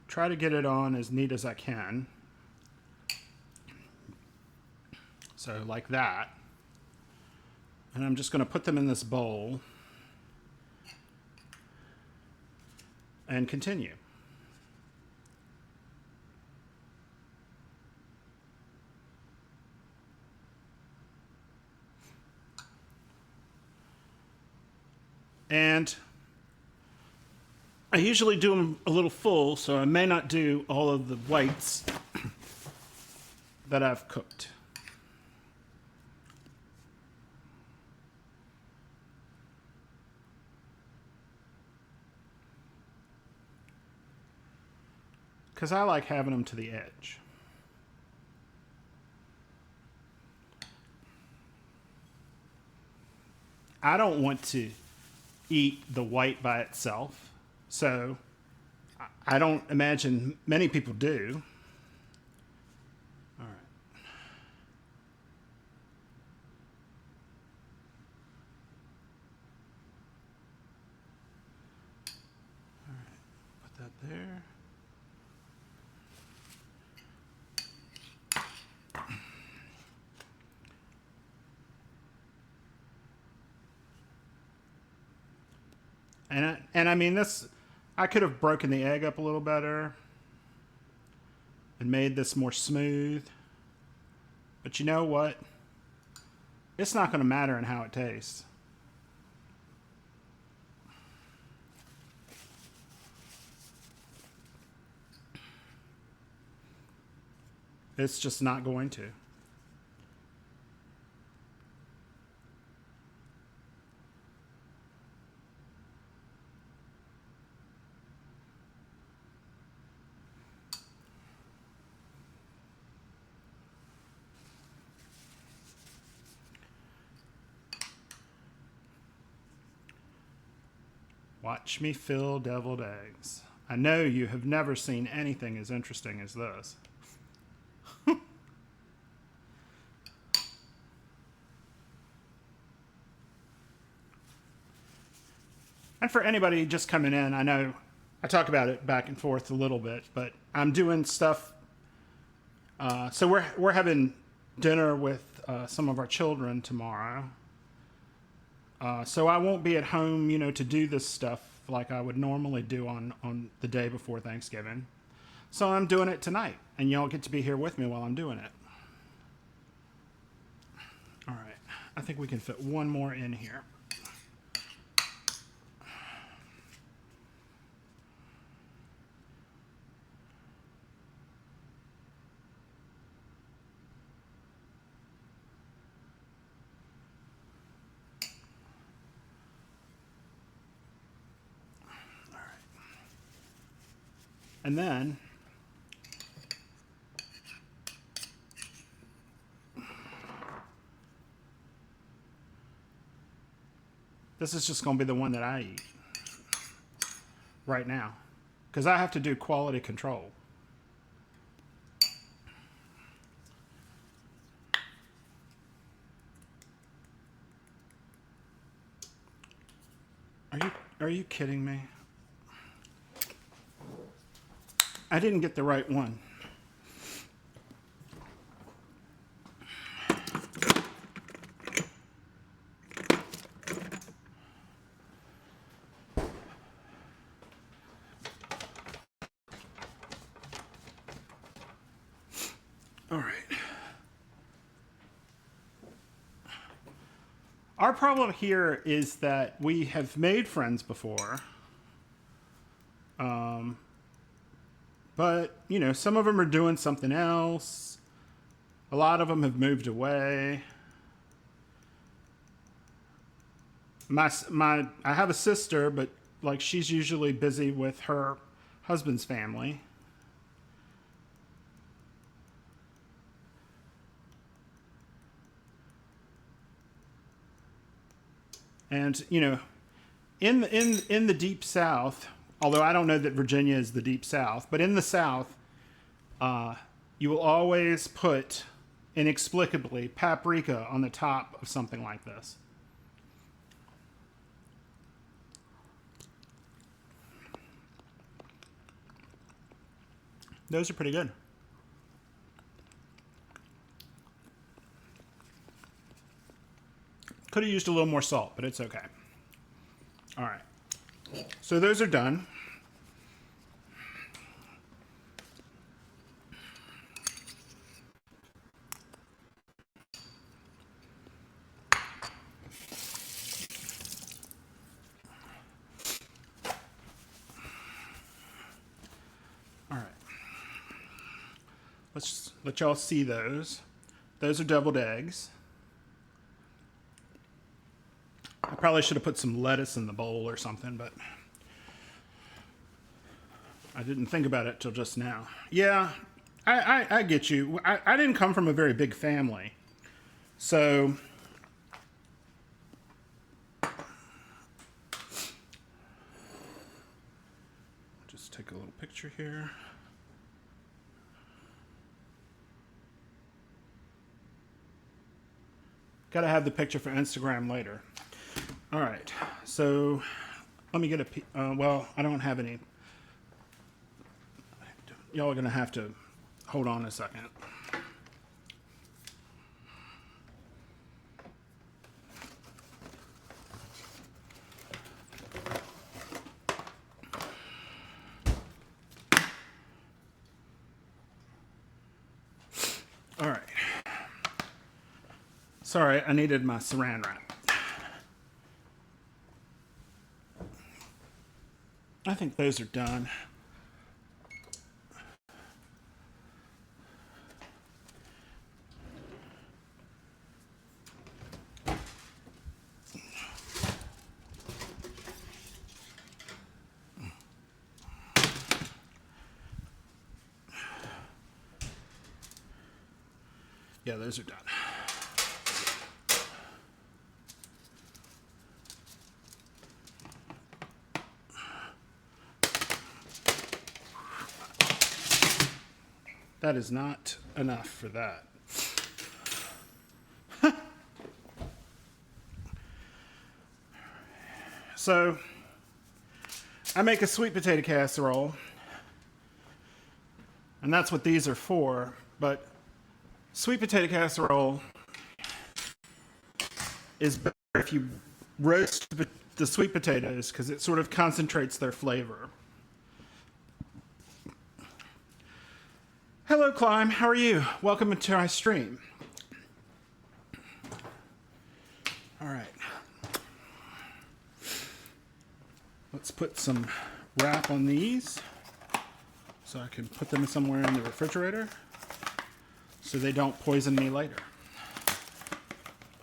Try to get it on as neat as I can. So like that. And I'm just going to put them in this bowl and continue. And I usually do them a little full, so I may not do all of the whites that I've cooked. Because I like having them to the edge. I don't want to eat the white by itself, so I don't imagine many people do. All right. All right, put that there. And I mean, this, I could have broken the egg up a little better and made this more smooth. But you know what? It's not going to matter in how it tastes. It's just not going to. Watch me fill deviled eggs. I know you have never seen anything as interesting as this. And for anybody just coming in, I know I talk about it back and forth a little bit, but I'm doing stuff. So we're having dinner with some of our children tomorrow. So I won't be at home, to do this stuff like I would normally do on the day before Thanksgiving. So I'm doing it tonight, and y'all get to be here with me while I'm doing it. All right. I think we can fit one more in here. And then this is just going to be the one that I eat right now, because I have to do quality control. Are you kidding me? I didn't get the right one. All right. Our problem here is that we have made friends before. But, you know, some of them are doing something else. A lot of them have moved away. I have a sister, but like she's usually busy with her husband's family. And, you know, in the deep South, although I don't know that Virginia is the deep South, but in the South, you will always put inexplicably paprika on the top of something like this. Those are pretty good. Could have used a little more salt, but it's okay. All right. So those are done. All right. Let's let y'all see those. Those are deviled eggs. I probably should have put some lettuce in the bowl or something, but I didn't think about it till just now. Yeah, I get you. I didn't come from a very big family. So just take a little picture here. Got to have the picture for Instagram later. All right, so let me get a, well, I don't have any. Y'all are gonna have to hold on a second. All right. Sorry, I needed my saran wrap. I think those are done. Yeah, those are done. That is not enough for that. So, I make a sweet potato casserole, and that's what these are for, but sweet potato casserole is better if you roast the sweet potatoes because it sort of concentrates their flavor. Hello, Climb. How are you? Welcome to my stream. All right. Let's put some wrap on these so I can put them somewhere in the refrigerator so they don't poison me later.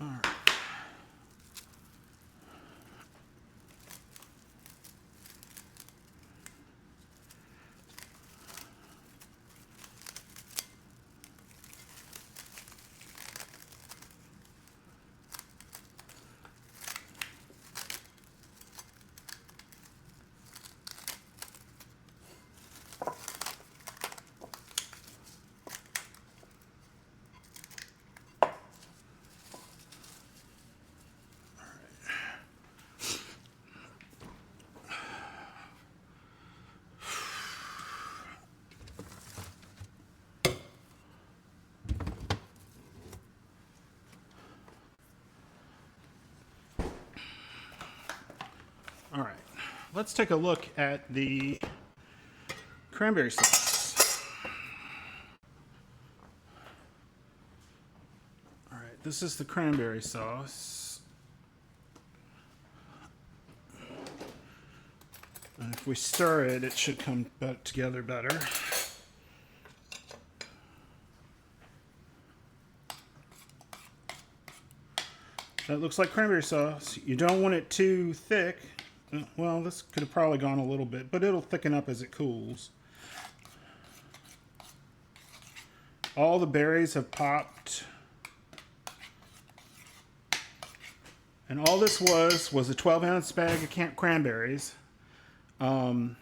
All right. All right, let's take a look at the cranberry sauce. this is the cranberry sauce. And if we stir it, it should come together better. That looks like cranberry sauce. You don't want it too thick. Well, this could have probably gone a little bit, but it'll thicken up as it cools. All the berries have popped. And all this was a 12-ounce bag of cranberries. A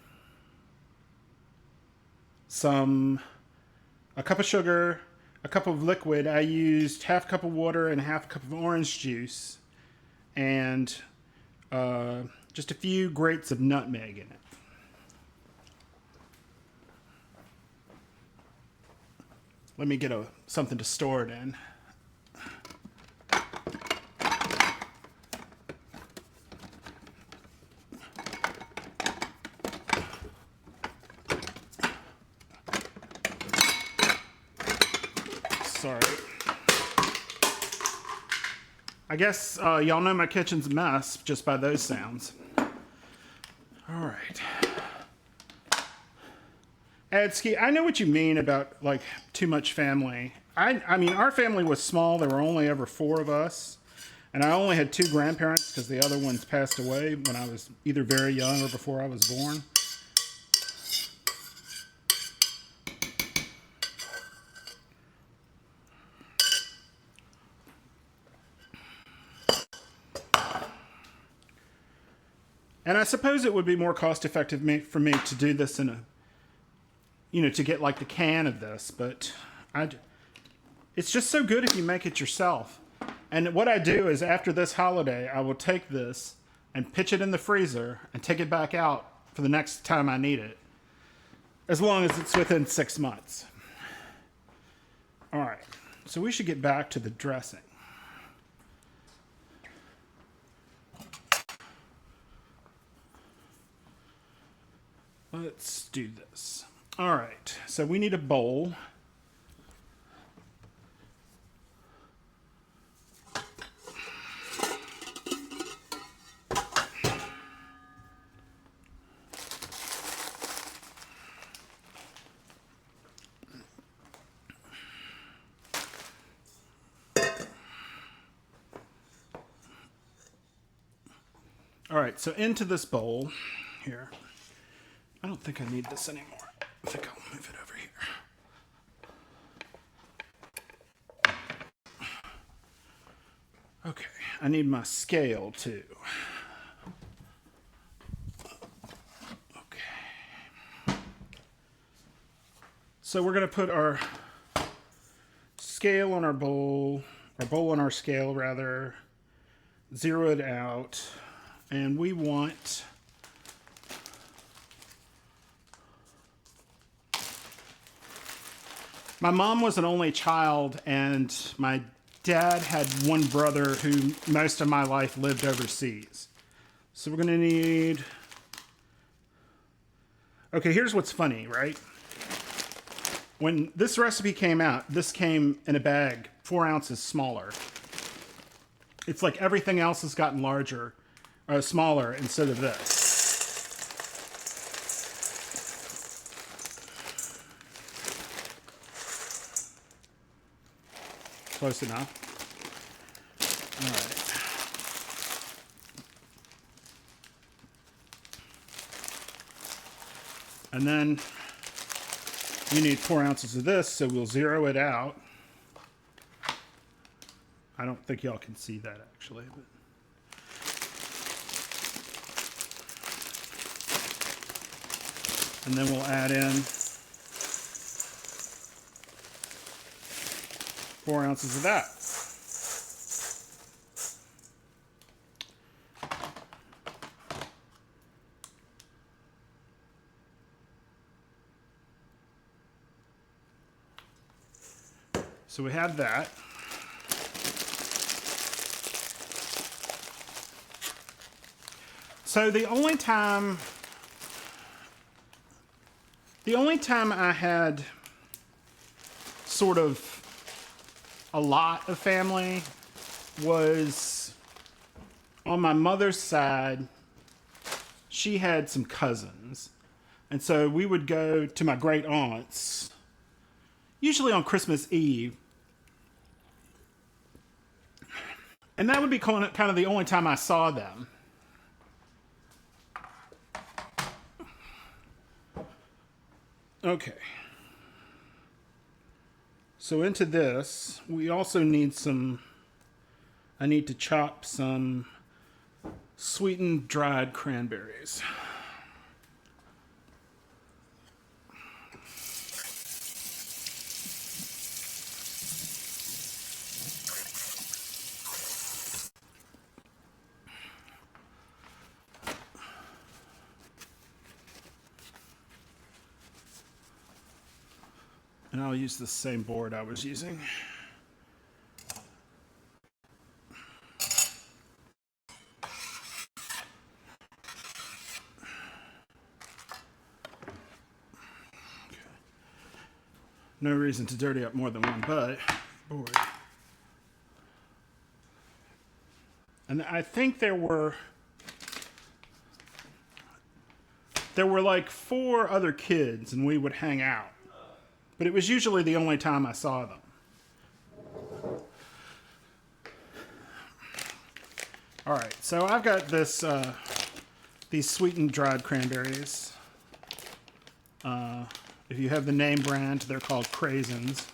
cup of sugar, a cup of liquid. I used half a cup of water and half a cup of orange juice, and just a few grates of nutmeg in it. Let me get something to store it in. Sorry. I guess y'all know my kitchen's a mess just by those sounds. All right. Adski, I know what you mean about like too much family. I mean, our family was small. There were only ever 4 of us. And I only had 2 grandparents because the other ones passed away when I was either very young or before I was born. And I suppose it would be more cost effective for me to do this in a, to get like the can of this, but it's just so good if you make it yourself. And what I do is after this holiday, I will take this and pitch it in the freezer and take it back out for the next time I need it, as long as it's within 6 months. All right, so we should get back to the dressing. Let's do this. All right, so we need a bowl. All right, so into this bowl here. I don't think I need this anymore. I think I'll move it over here. Okay, I need my scale too. Okay. So we're going to put our scale on our bowl on our scale rather, zero it out, and we want my mom was an only child, and my dad had one brother who most of my life lived overseas. So we're going to need... Okay, here's what's funny, right? When this recipe came out, this came in a bag 4 ounces smaller. It's like everything else has gotten larger, or smaller instead of this. Close enough. All right. And then you need 4 ounces of this, so we'll zero it out. I don't think y'all can see that actually, but and then we'll add in 4 ounces of that. So we have that. So the only time I had sort of a lot of family was on my mother's side. She had some cousins. And so we would go to my great aunts, usually on Christmas Eve. And that would be kind of the only time I saw them. Okay. So into this, we also need I need to chop some sweetened dried cranberries. And I'll use the same board I was using. No reason to dirty up more than one board. And I think there were like 4 other kids, and we would hang out. But it was usually the only time I saw them. All right, so I've got these sweetened dried cranberries. If you have the name brand, they're called Craisins.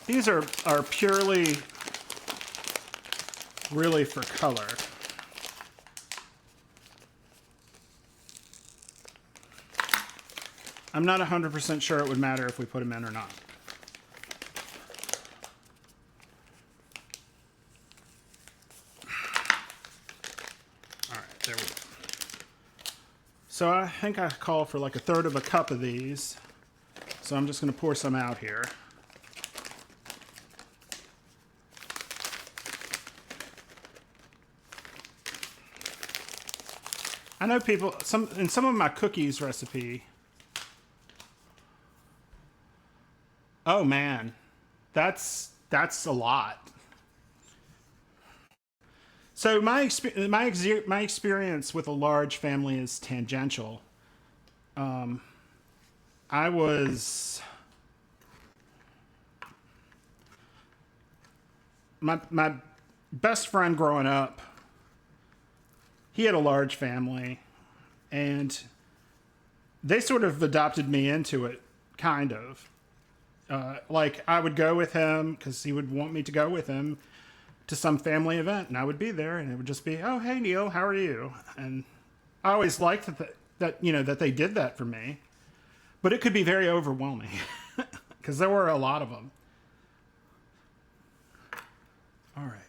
These are purely really for color. I'm not 100% sure it would matter if we put them in or not. All right, there we go. So I think I call for like 1/3 of a cup of these. So I'm just going to pour some out here. I know people, in some of my cookies recipe. Oh man, that's a lot. So my experience with a large family is tangential. I was my best friend growing up. He had a large family, and they sort of adopted me into it, kind of. Like I would go with him because he would want me to go with him to some family event, and I would be there, and it would just be, "Oh, hey Neil, how are you?" And I always liked that they did that for me, but it could be very overwhelming because there were a lot of them. All right.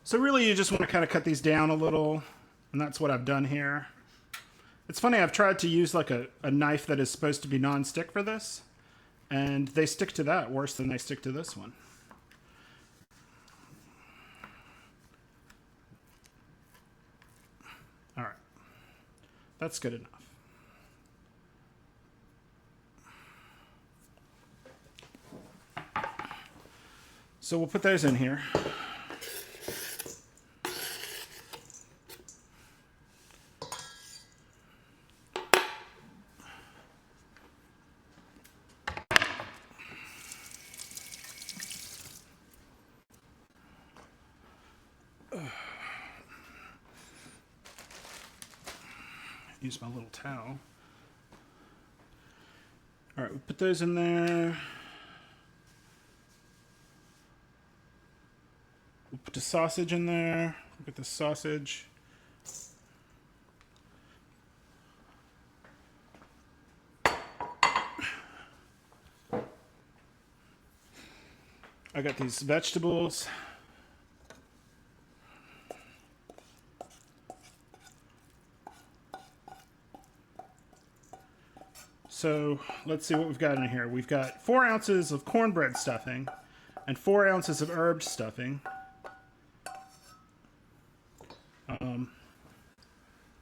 So really, you just want to kind of cut these down a little, and that's what I've done here. It's funny, I've tried to use like a knife that is supposed to be non-stick for this, and they stick to that worse than they stick to this one. All right, that's good enough. So we'll put those in here. Use my little towel. All right, we'll put those in there. We'll put the sausage in there. Look at the sausage. I got these vegetables. So let's see what we've got in here. We've got 4 ounces of cornbread stuffing and 4 ounces of herb stuffing.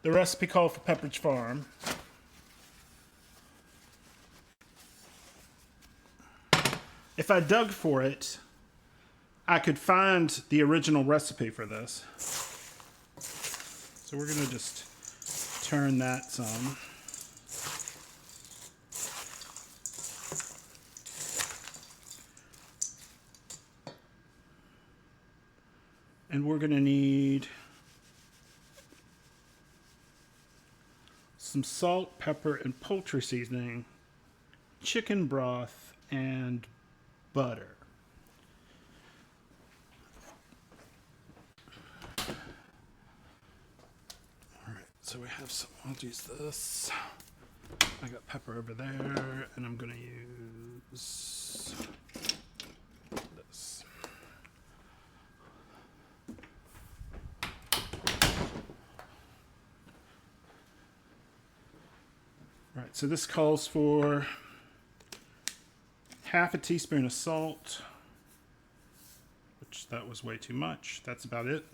The recipe called for Pepperidge Farm. if I dug for it, I could find the original recipe for this. So we're going to just turn that some. And we're going to need some salt, pepper, and poultry seasoning, chicken broth, and butter. All right, so we have some, I'll use this. I got pepper over there, and I'm going to use this. All right, so this calls for half a teaspoon of salt, which that was way too much. That's about it.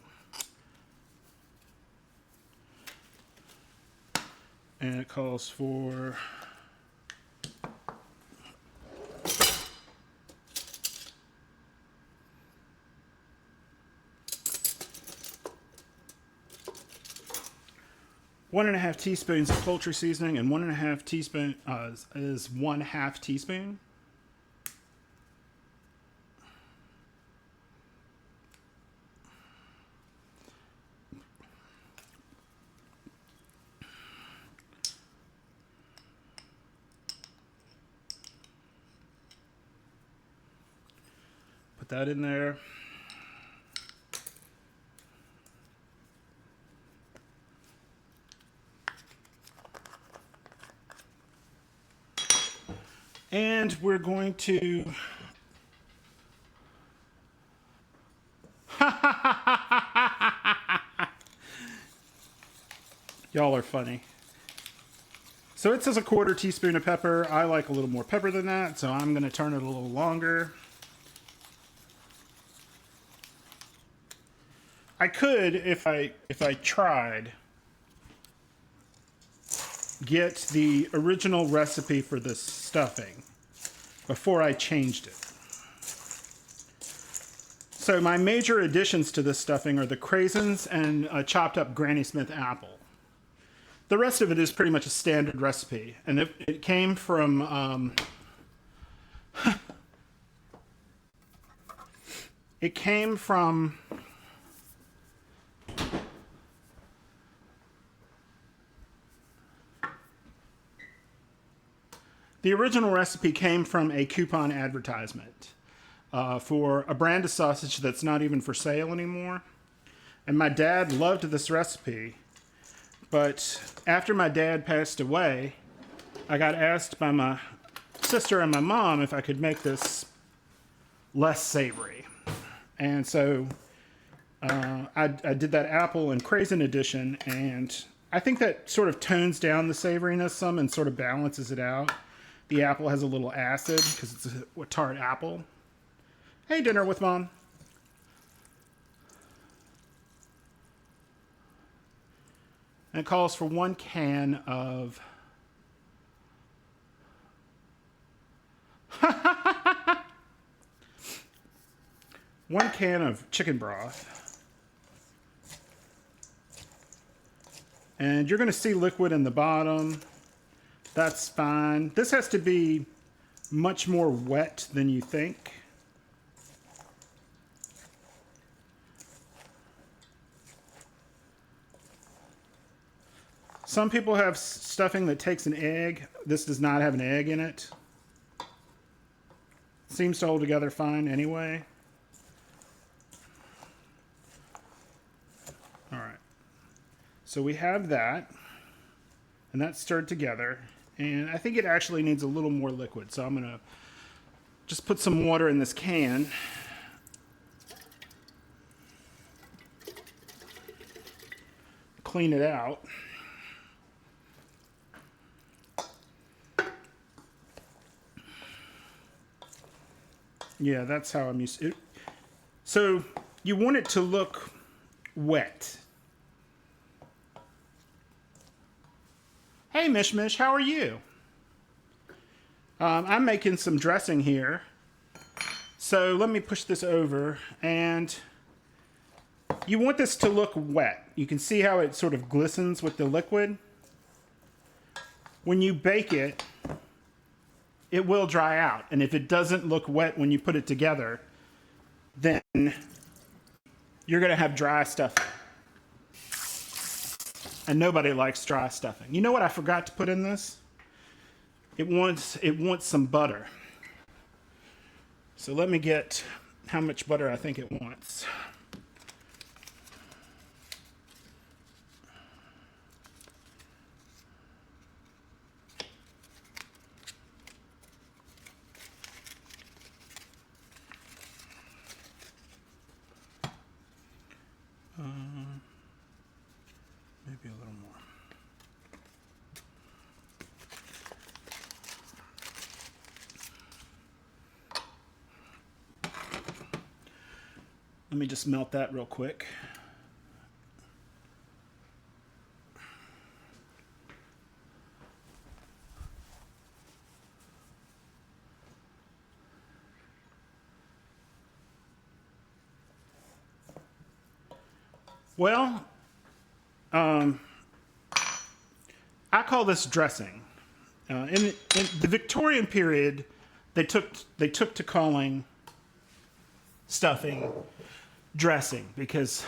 And it calls for one and a half teaspoons of poultry seasoning, and 1.5 teaspoon is 1/2 teaspoon. Put that in there. And we're going to y'all are funny. So it says 1/4 teaspoon of pepper. I like a little more pepper than that, so I'm going to turn it a little longer. I could, if I tried, get the original recipe for this stuffing before I changed it. So my major additions to this stuffing are the craisins and a chopped up Granny Smith apple. The rest of it is pretty much a standard recipe, and it came from it came from the original recipe came from a coupon advertisement for a brand of sausage that's not even for sale anymore. And my dad loved this recipe, but after my dad passed away, I got asked by my sister and my mom if I could make this less savory. And so I did that apple and craisin edition, and I think that sort of tones down the savoriness some and sort of balances it out. The apple has a little acid because it's a tart apple. Hey, dinner with mom. And it calls for 1 can of one can of chicken broth. And you're going to see liquid in the bottom. That's fine. This has to be much more wet than you think. Some people have stuffing that takes an egg. This does not have an egg in it. Seems to hold together fine anyway. All right. So we have that, and that's stirred together. And I think it actually needs a little more liquid. So I'm going to just put some water in this can. Clean it out. Yeah, that's how I'm used to it. So you want it to look wet. Hey, Mish Mish, how are you? I'm making some dressing here. So let me push this over, and you want this to look wet. You can see how it sort of glistens with the liquid. When you bake it, it will dry out. And if it doesn't look wet when you put it together, then you're going to have dry stuffing. And nobody likes dry stuffing. You know what I forgot to put in this? It wants some butter. So let me get how much butter I think it wants. Maybe a little more. Let me just melt that real quick. Well, I call this dressing. In the Victorian period, they took to calling stuffing dressing because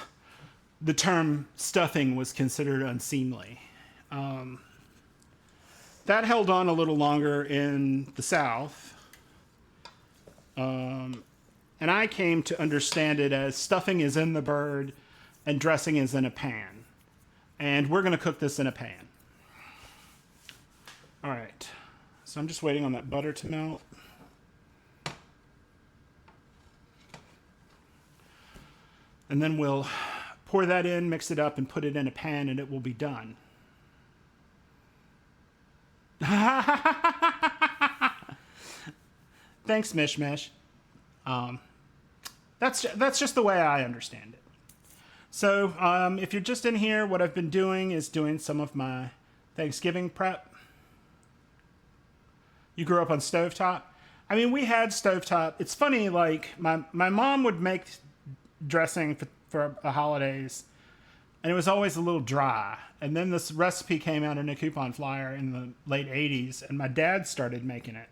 the term stuffing was considered unseemly. That held on a little longer in the South. And I came to understand it as stuffing is in the bird and dressing is in a pan. And we're going to cook this in a pan. All right. So I'm just waiting on that butter to melt. And then we'll pour that in, mix it up, and put it in a pan, and it will be done. Thanks, Mishmash. That's just the way I understand it. So if you're just in here, what I've been doing is doing some of my Thanksgiving prep. You grew up on stovetop? I mean, we had stovetop. It's funny, like, my mom would make dressing for the holidays, and it was always a little dry. And then this recipe came out in a coupon flyer in the late 80s, and my dad started making it.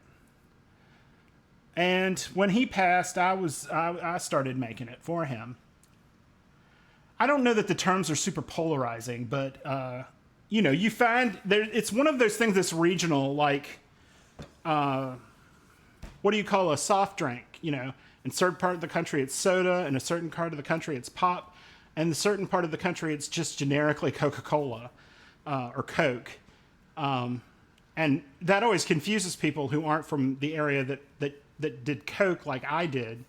And when he passed, I started making it for him. I don't know that the terms are super polarizing, but, you find it's one of those things that's regional, like, what do you call a soft drink? In certain part of the country it's soda, in a certain part of the country it's pop, and in a certain part of the country it's just generically Coca-Cola or Coke. And that always confuses people who aren't from the area that did Coke like I did.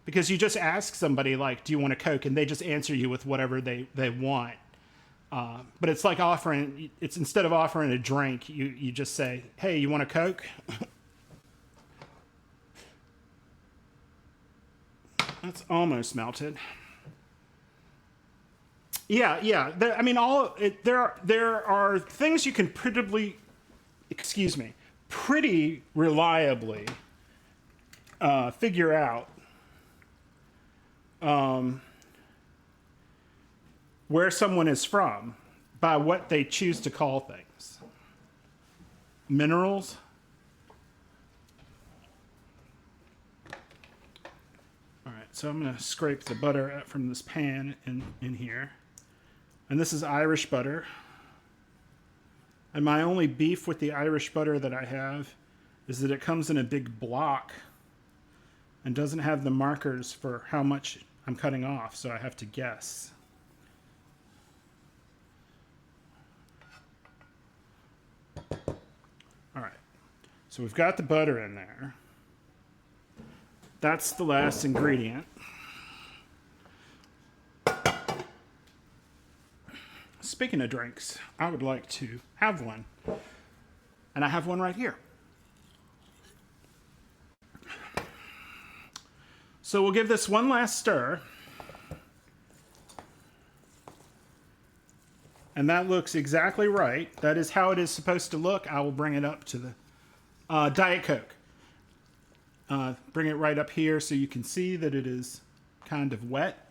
Because you just ask somebody, like, do you want a Coke? And they just answer you with whatever they want. But it's like it's instead of offering a drink, you just say, hey, you want a Coke? That's almost melted. Yeah. There are things you can pretty reliably figure out where someone is from by what they choose to call things. Minerals. All right, so I'm going to scrape the butter out from this pan in here. And this is Irish butter. And my only beef with the Irish butter that I have is that it comes in a big block and doesn't have the markers for how much I'm cutting off, so I have to guess. All right, so we've got the butter in there. That's the last ingredient. Speaking of drinks, I would like to have one. And I have one right here. So we'll give this one last stir. And that looks exactly right. That is how it is supposed to look. I will bring it up to the Diet Coke. bring it right up here so you can see that it is kind of wet.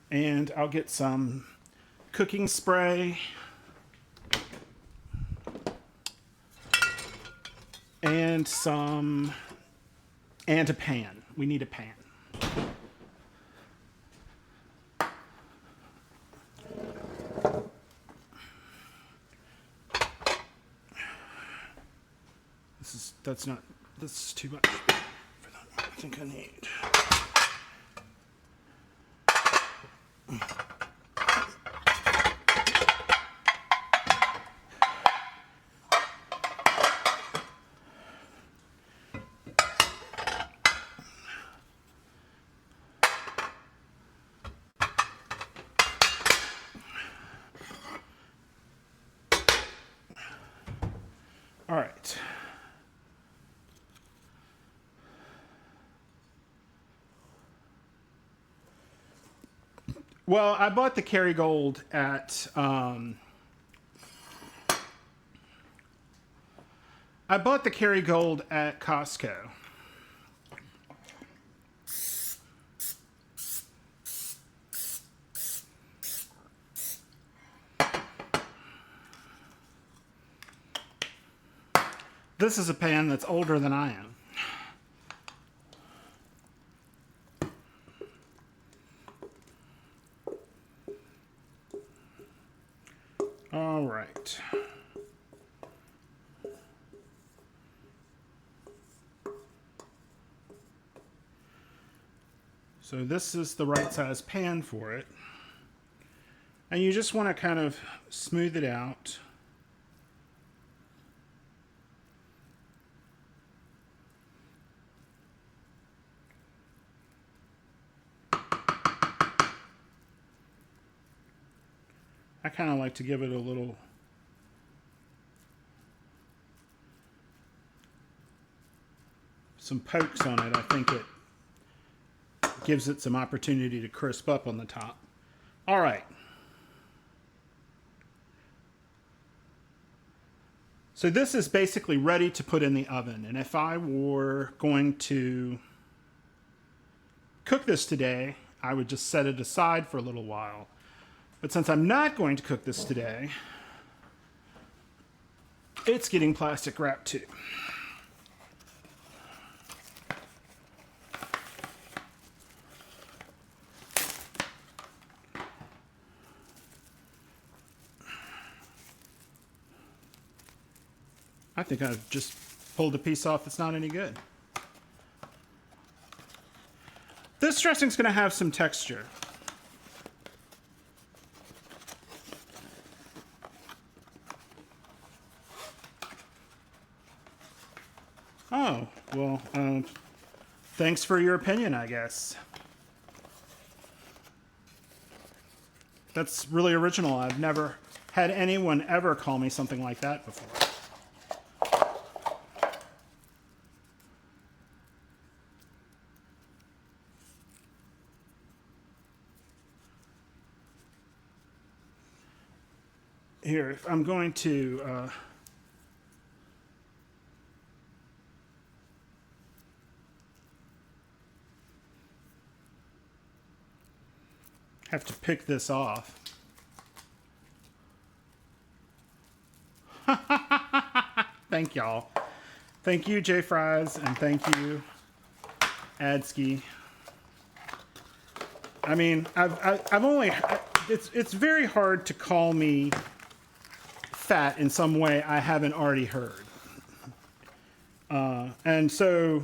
And I'll get some cooking spray and a pan. We need a pan. This is too much for that one. I think I need. All right. Well, I bought the Kerrygold at Costco. This is a pan that's older than I am. All right. So this is the right size pan for it. And you just want to kind of smooth it out. I kind of like to give it a little some pokes on it. I think it gives it some opportunity to crisp up on the top. All right. So this is basically ready to put in the oven. And if I were going to cook this today, I would just set it aside for a little while. But since I'm not going to cook this today, it's getting plastic wrapped too. I think I've just pulled a piece off that's not any good. This dressing's going to have some texture. Oh, well, thanks for your opinion, I guess. That's really original. I've never had anyone ever call me something like that before. Here, if I'm going to have to pick this off. Thank y'all. Thank you, J Fries, and thank you, Adski. I mean, it's very hard to call me fat in some way I haven't already heard. And so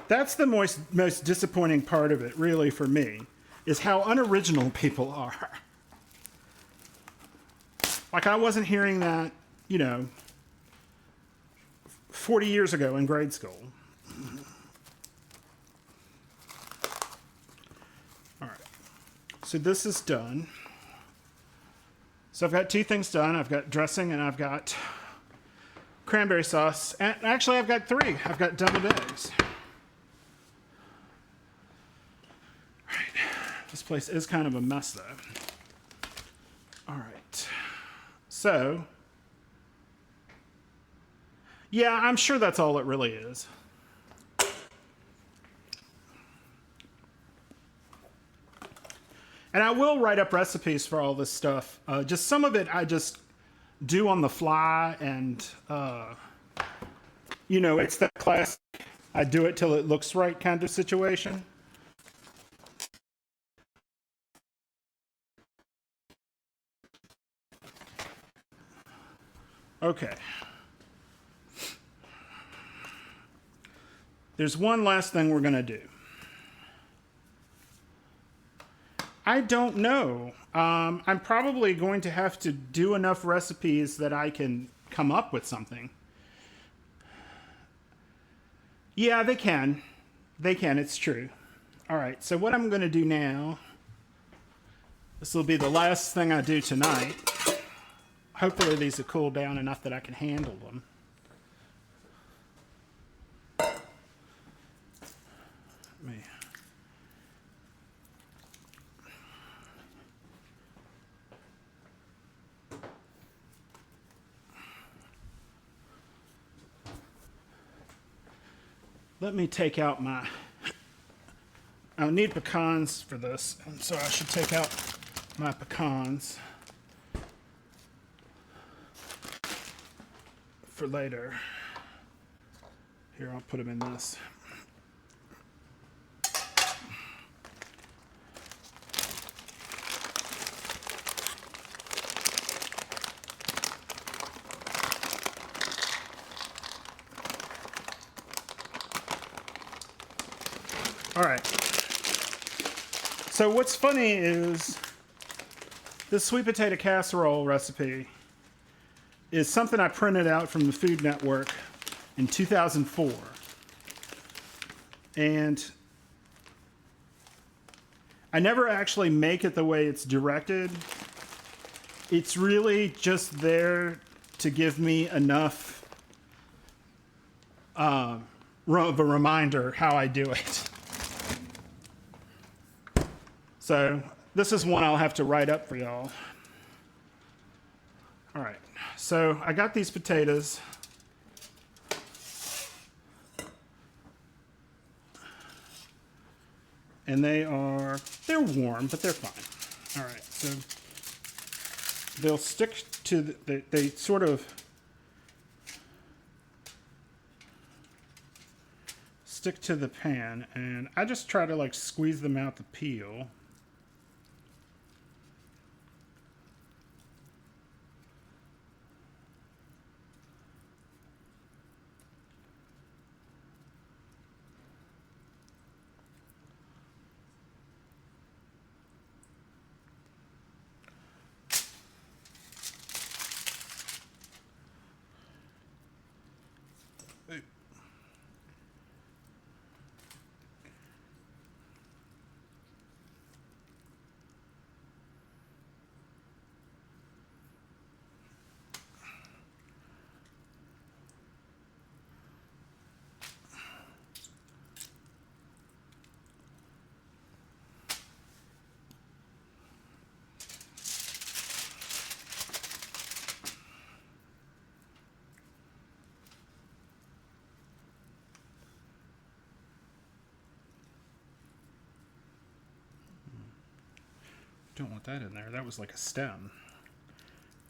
that's the most disappointing part of it, really, for me, is how unoriginal people are. Like, I wasn't hearing that, 40 years ago in grade school. All right. So this is done. So I've got two things done. I've got dressing and I've got cranberry sauce. And actually, I've got three. I've got deviled eggs. All right. This place is kind of a mess, though. All right. So Yeah, I'm sure that's all it really is. And I will write up recipes for all this stuff. Just some of it I just do on the fly, and it's that classic I do it till it looks right kind of situation. Okay. There's one last thing we're going to do. I don't know. I'm probably going to have to do enough recipes that I can come up with something. Yeah, they can. They can, it's true. All right, so what I'm going to do now, this will be the last thing I do tonight. Hopefully these will cool down enough that I can handle them. Let me take out my, I'll need pecans for this, and so I should take out my pecans for later. Here, I'll put them in this. All right. So what's funny is this sweet potato casserole recipe is something I printed out from the Food Network in 2004. And I never actually make it the way it's directed. It's really just there to give me enough of a reminder how I do it. So this is one I'll have to write up for y'all. All right, so I got these potatoes. And they're warm, but they're fine. All right, so they'll stick to, they sort of stick to the pan, and I just try to like squeeze them out the peel. Don't want that in there. That was like a stem.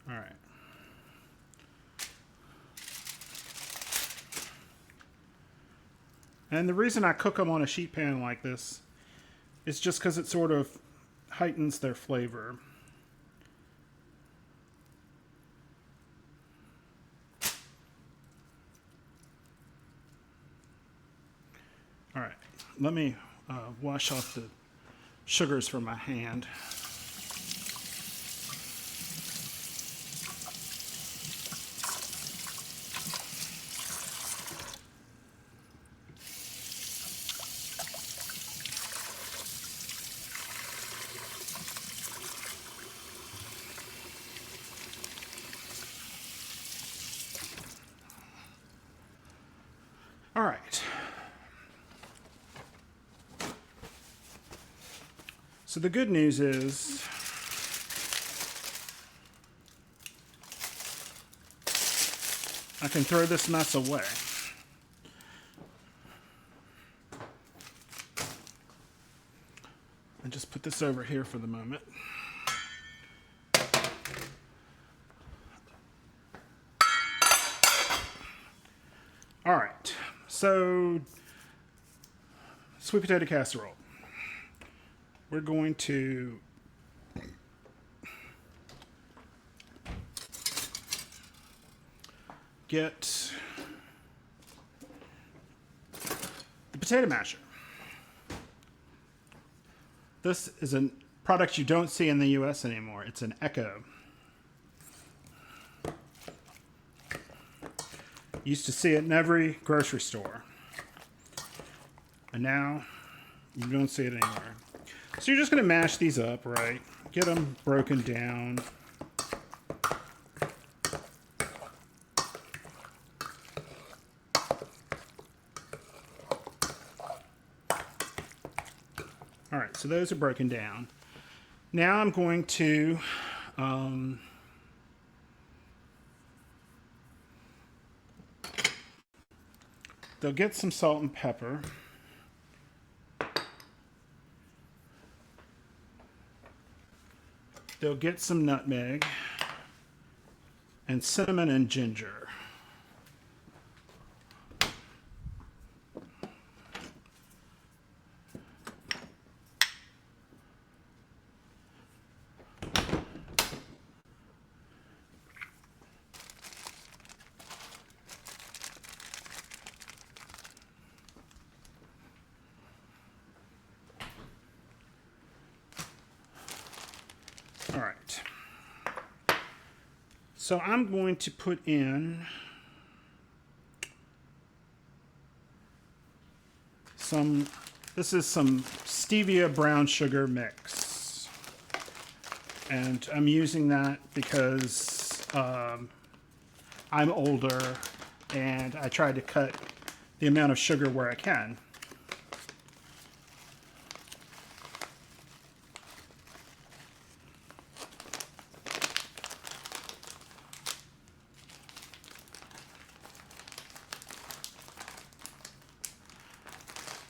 All right. And the reason I cook them on a sheet pan like this is just because it sort of heightens their flavor. All right, let me wash off the sugars from my hand. All right. So the good news is I can throw this mess away. And just put this over here for the moment. All right, so sweet potato casserole. We're going to get the potato masher. This is a product you don't see in the US anymore. It's an Echo. Used to see it in every grocery store. And now you don't see it anywhere. So you're just going to mash these up, right? Get them broken down. All right, so those are broken down. Now I'm going to they'll get some salt and pepper. They'll get some nutmeg and cinnamon and ginger. All right. So I'm going to put in this is some stevia brown sugar mix. And I'm using that because I'm older and I try to cut the amount of sugar where I can.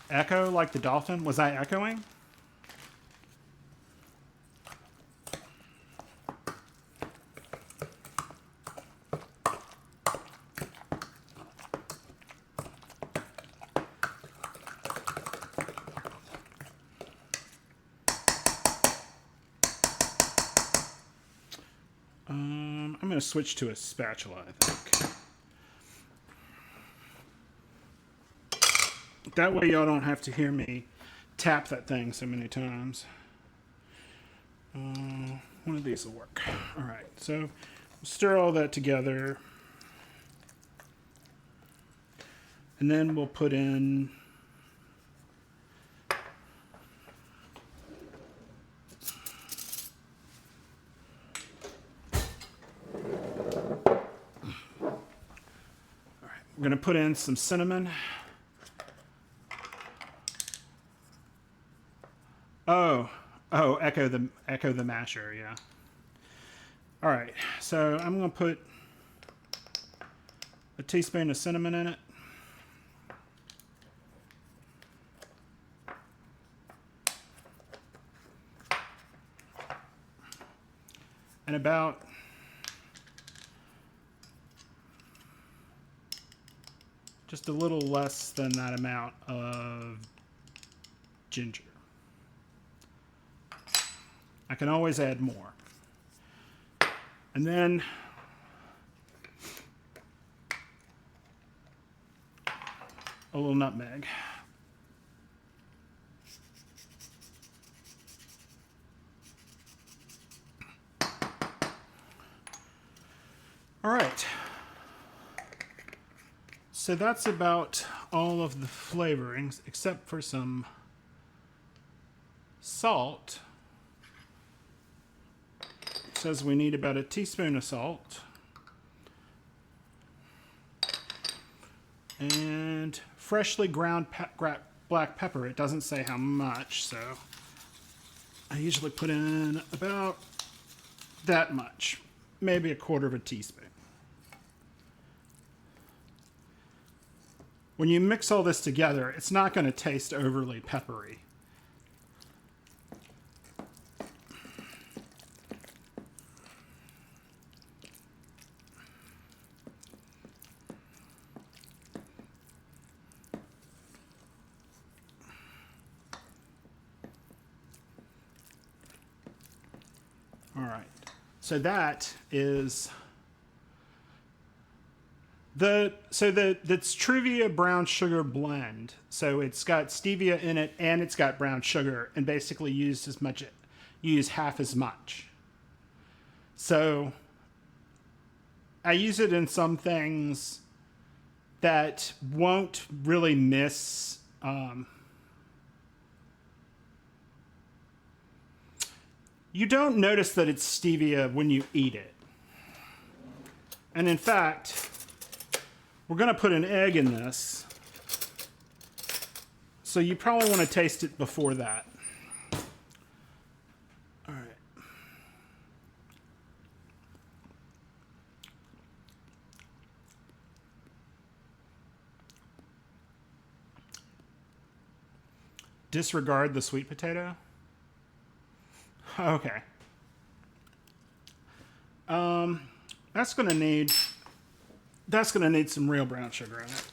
Echo like the dolphin? Was I echoing? I'm going to switch to a spatula, I think. That way y'all don't have to hear me tap that thing so many times. One of these will work. All right, so stir all that together. And then we'll put in we're going to put in some cinnamon. Oh, echo the masher, yeah. All right, so I'm going to put a teaspoon of cinnamon in it. And about just a little less than that amount of ginger. I can always add more. And then a little nutmeg. All right. So that's about all of the flavorings except for some salt. It says we need about a teaspoon of salt. And freshly ground black pepper. It doesn't say how much, so I usually put in about that much, maybe a quarter of a teaspoon. when you mix all this together, it's not going to taste overly peppery. All right, so that is that's Truvia brown sugar blend. So it's got stevia in it and it's got brown sugar, and basically use half as much. So I use it in some things that won't really miss. You don't notice that it's stevia when you eat it. And in fact, we're going to put an egg in this. So you probably want to taste it before that. All right. Disregard the sweet potato. Okay. That's gonna need some real brown sugar in it.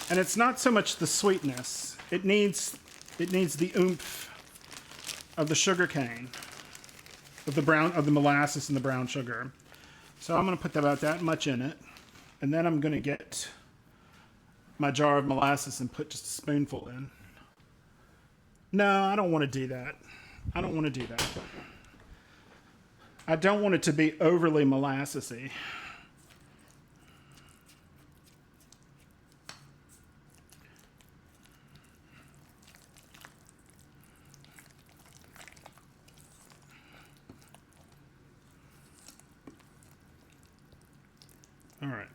And it's not so much the sweetness. It needs the oomph of the sugar cane, of the molasses and the brown sugar. So I'm gonna put about that much in it, and then I'm gonna get my jar of molasses and put just a spoonful in. No, I don't want to do that. I don't want to do that. I don't want it to be overly molassesy. All right.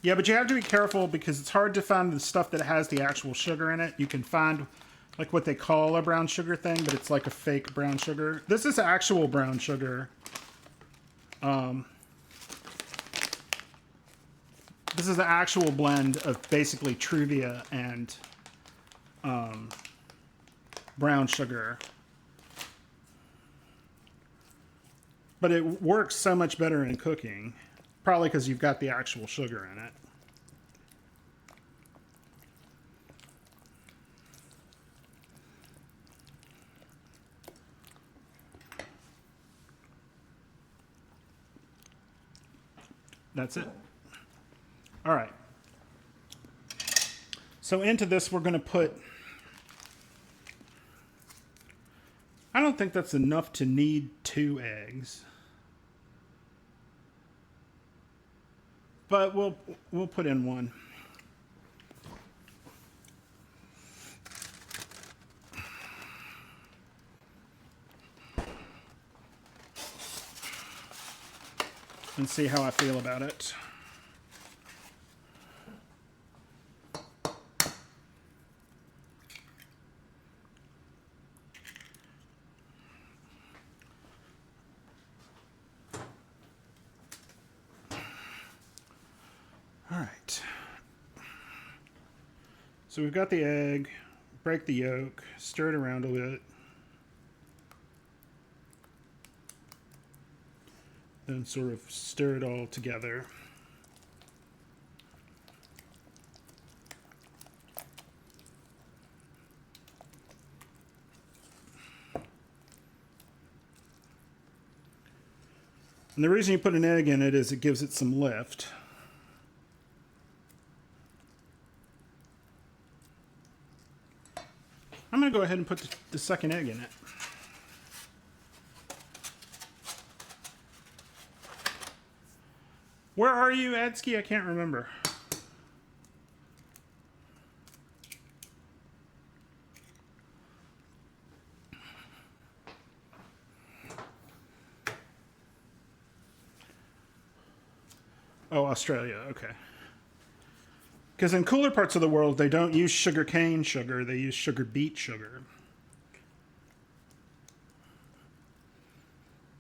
Yeah, but you have to be careful because it's hard to find the stuff that has the actual sugar in it. You can find like what they call a brown sugar thing, but it's like a fake brown sugar. This is actual brown sugar. This is the actual blend of basically Truvia and brown sugar. But it works so much better in cooking. Probably because you've got the actual sugar in it. That's it. All right. So into this, we're going to put... I don't think that's enough to need 2 eggs. But we'll put in 1. And see how I feel about it. All right. So we've got the egg, break the yolk, stir it around a bit. Then sort of stir it all together. And the reason you put an egg in it is it gives it some lift. I'm going to go ahead and put the second egg in it. Where are you, Adsky? I can't remember. Oh, Australia. Okay. Because in cooler parts of the world, they don't use sugar cane sugar. They use sugar beet sugar.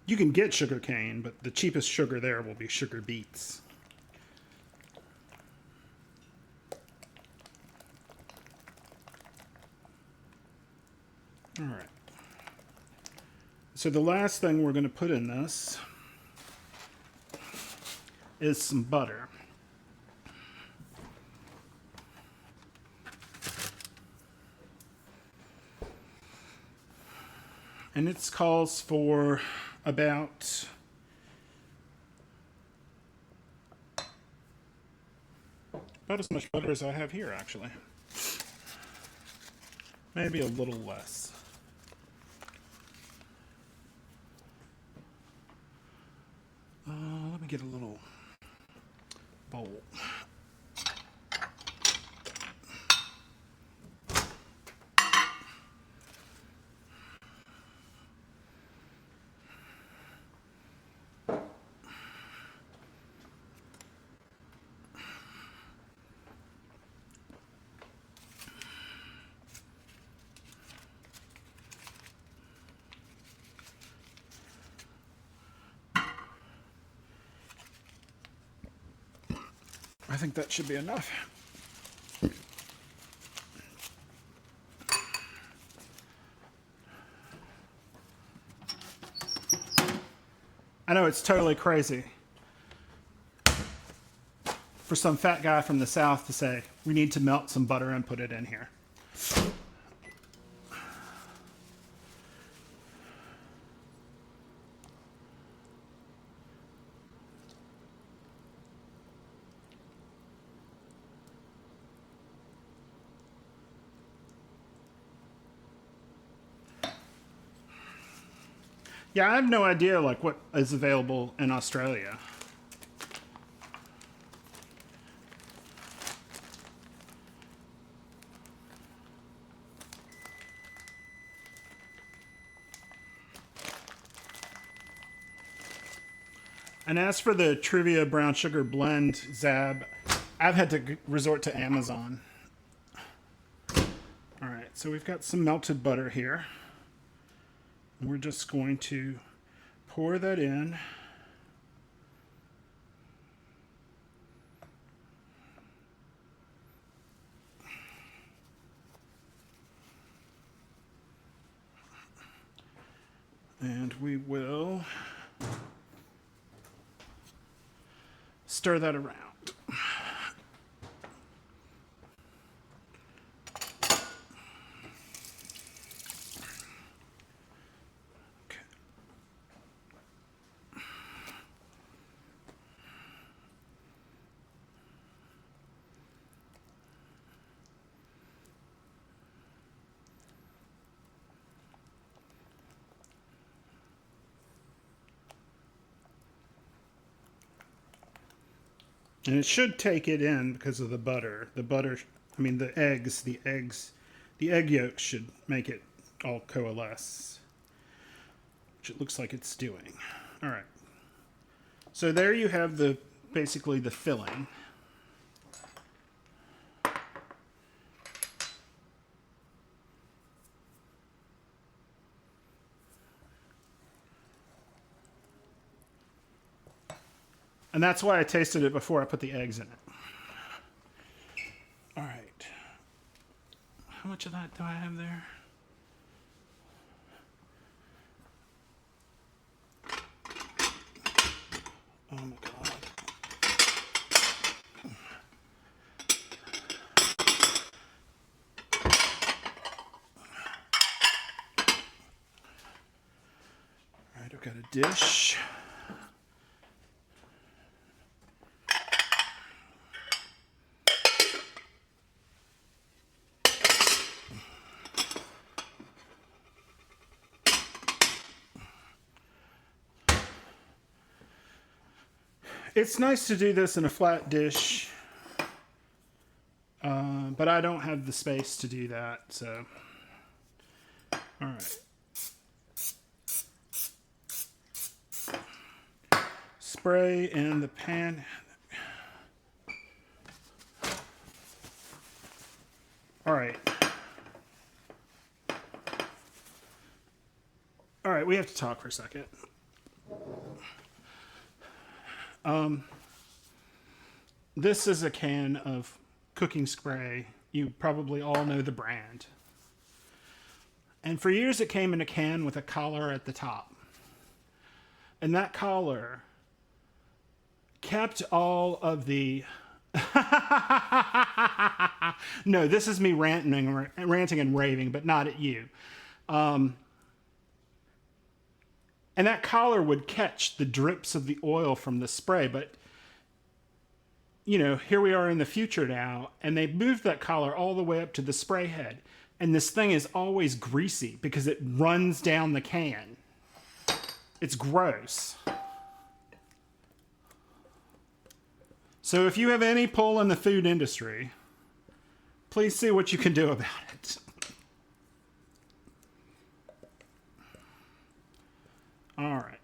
You can get sugar cane, but the cheapest sugar there will be sugar beets. All right. So the last thing we're going to put in this is some butter. And it calls for about as much butter as I have here, actually. Maybe a little less. Let me get a little bowl. I think that should be enough. I know it's totally crazy for some fat guy from the South to say, we need to melt some butter and put it in here. Yeah, I have no idea like what is available in Australia. And as for the Trivia Brown Sugar Blend Zab, I've had to resort to Amazon. All right, so we've got some melted butter here. We're just going to pour that in. And we will stir that around. And it should take it in because of the butter. The butter, I mean the eggs, the egg yolk should make it all coalesce, which it looks like it's doing. All right. So there you have basically the filling. And that's why I tasted it before I put the eggs in it. All right. How much of that do I have there? Oh my God. All right, I've got a dish. It's nice to do this in a flat dish, but I don't have the space to do that, so. All right. Spray in the pan. All right. All right, we have to talk for a second. This is a can of cooking spray. You probably all know the brand. And for years it came in a can with a collar at the top. And that collar kept all of the... No, this is me ranting and raving, but not at you. And that collar would catch the drips of the oil from the spray, but you know, here we are in the future now, and they moved that collar all the way up to the spray head. And this thing is always greasy because it runs down the can. It's gross. So if you have any pull in the food industry, please see what you can do about it. All right.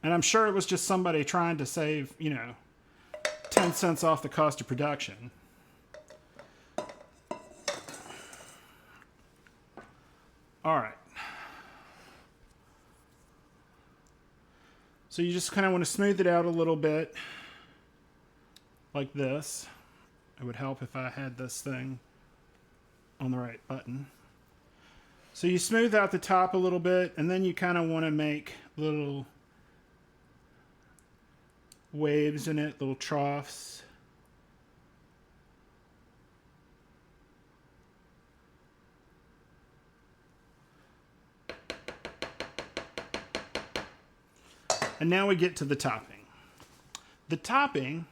And I'm sure it was just somebody trying to save, 10 cents off the cost of production. All right. So you just kind of want to smooth it out a little bit like this. It would help if I had this thing on the right button. So you smooth out the top a little bit, and then you kind of want to make little waves in it, little troughs. And now we get to the topping. The topping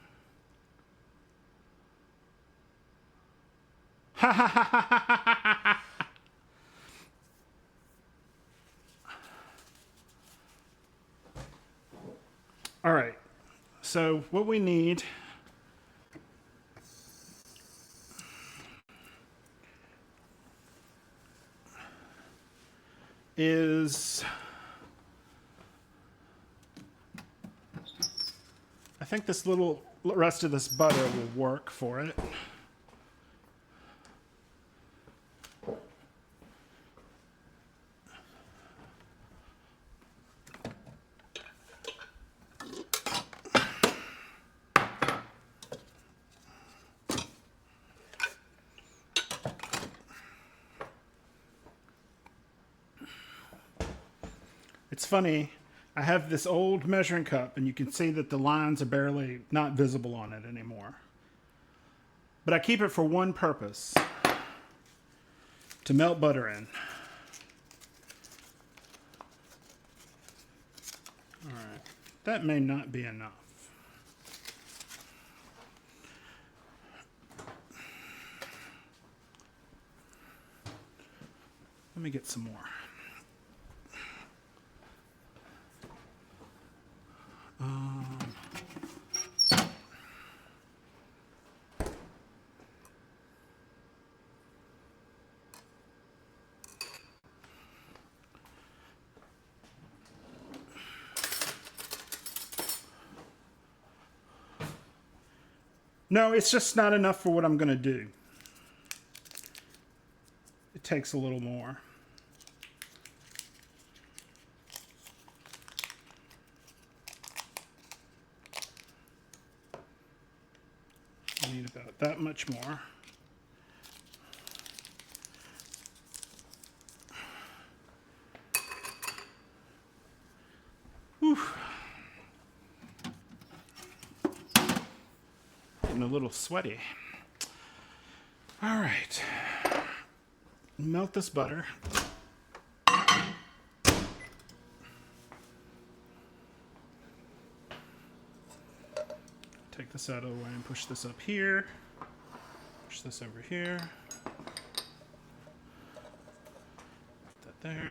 all right. So what we need is, I think this little rest of this butter will work for it. It's funny, I have this old measuring cup and you can see that the lines are barely not visible on it anymore. But I keep it for one purpose, to melt butter in. All right, that may not be enough. Let me get some more. No, it's just not enough for what I'm going to do. It takes a little more. I need about that much more. Whew. Getting a little sweaty. All right. Melt this butter. Take this out of the way and push this up here. Push this over here. Put that there.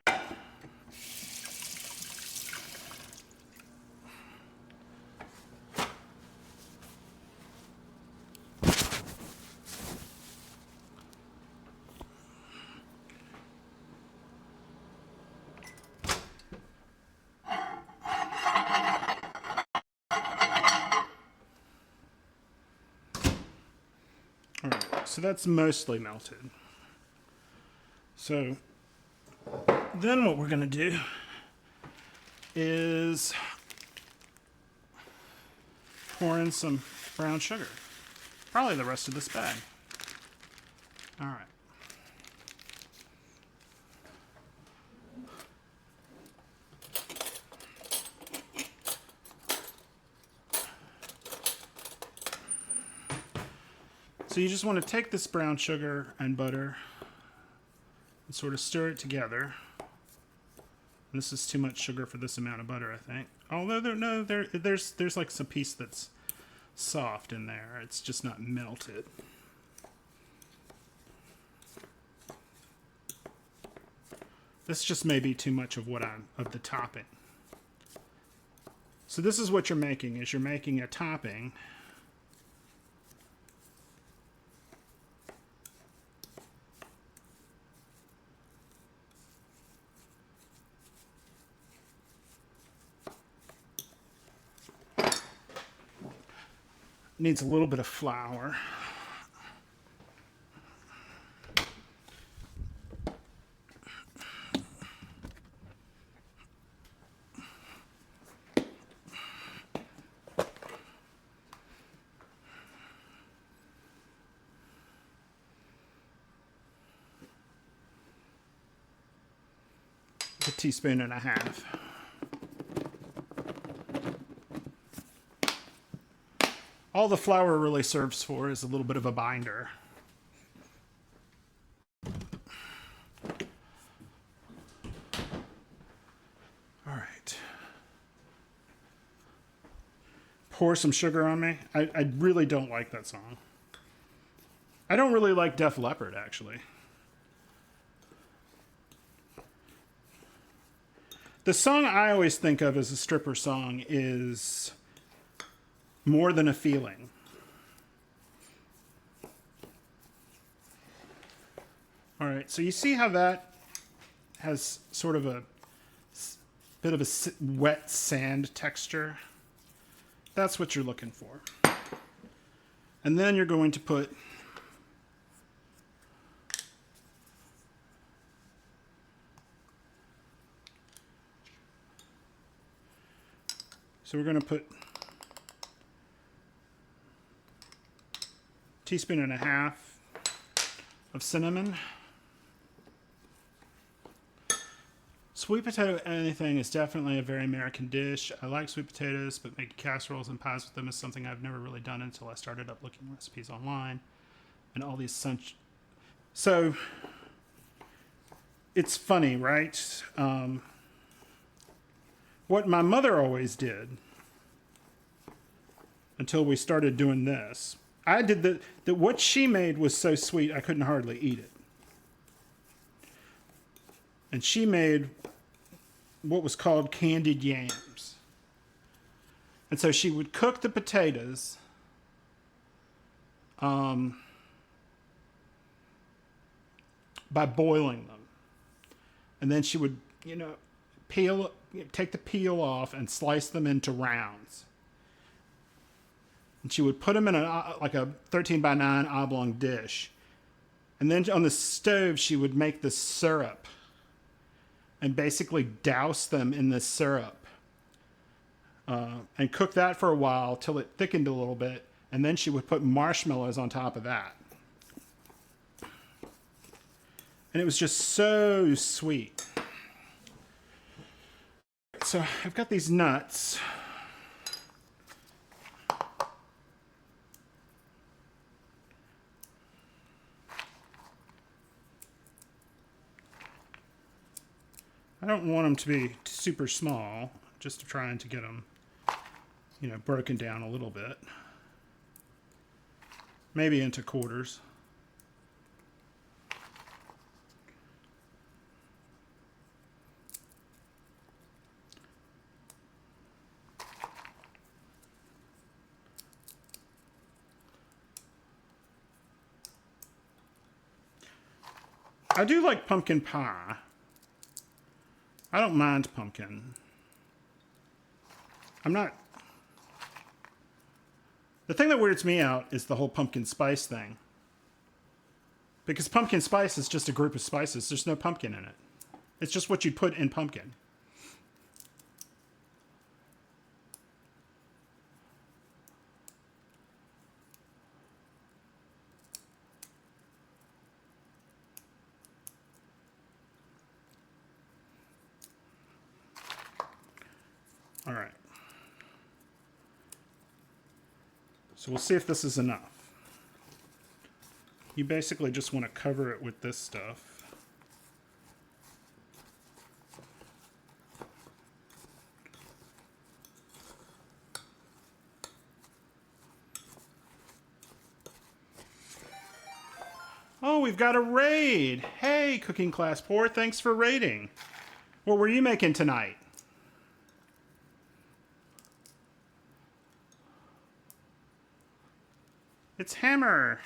So that's mostly melted. So then what we're going to do is pour in some brown sugar. Probably the rest of this bag. All right. So you just want to take this brown sugar and butter and sort of stir it together. And this is too much sugar for this amount of butter, I think. Although there's like some piece that's soft in there. It's just not melted. This just may be too much of the topping. So this is what you're making, is you're making a topping. Needs a little bit of flour. A teaspoon and a half. All the flour really serves for is a little bit of a binder. All right. Pour some sugar on me. I really don't like that song. I don't really like Def Leppard, actually. The song I always think of as a stripper song is More Than a Feeling. All right, so you see how that has sort of a bit of a wet sand texture? That's what you're looking for. And then you're going to put so we're going to put a teaspoon and a half of cinnamon. Sweet potato anything is definitely a very American dish. I like sweet potatoes, but making casseroles and pies with them is something I've never really done until I started up looking recipes online and all these So it's funny, right? What my mother always did until we started doing this, I did that what she made was so sweet I couldn't hardly eat it. And she made what was called candied yams. And so she would cook the potatoes by boiling them. And then she would, take the peel off and slice them into rounds. And she would put them in like a 13 by 9 oblong dish. And then on the stove, she would make the syrup and basically douse them in the syrup and cook that for a while till it thickened a little bit. And then she would put marshmallows on top of that. And it was just so sweet. So I've got these nuts. I don't want them to be super small, just trying to get them, broken down a little bit. Maybe into quarters. I do like pumpkin pie. I don't mind pumpkin. The thing that weirds me out is the whole pumpkin spice thing. Because pumpkin spice is just a group of spices. There's no pumpkin in it. It's just what you'd put in pumpkin. All right. So we'll see if this is enough. You basically just want to cover it with this stuff. Oh, we've got a raid. Hey, Cooking Class Pour, thanks for raiding. What were you making tonight? It's Hammer.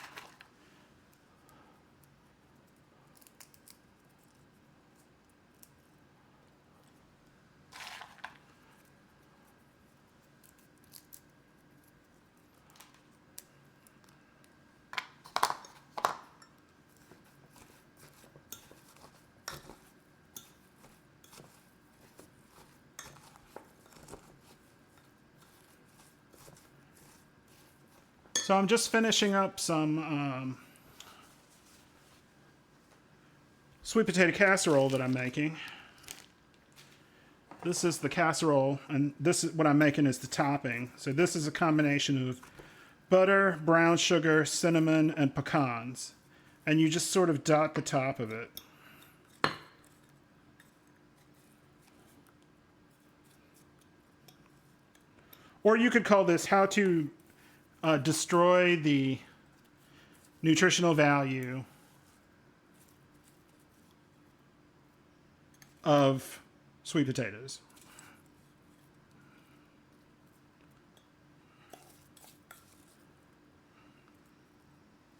So I'm just finishing up some sweet potato casserole that I'm making. This is the casserole, and this is what I'm making is the topping. So this is a combination of butter, brown sugar, cinnamon, and pecans. And you just sort of dot the top of it. Or you could call this how to destroy the nutritional value of sweet potatoes.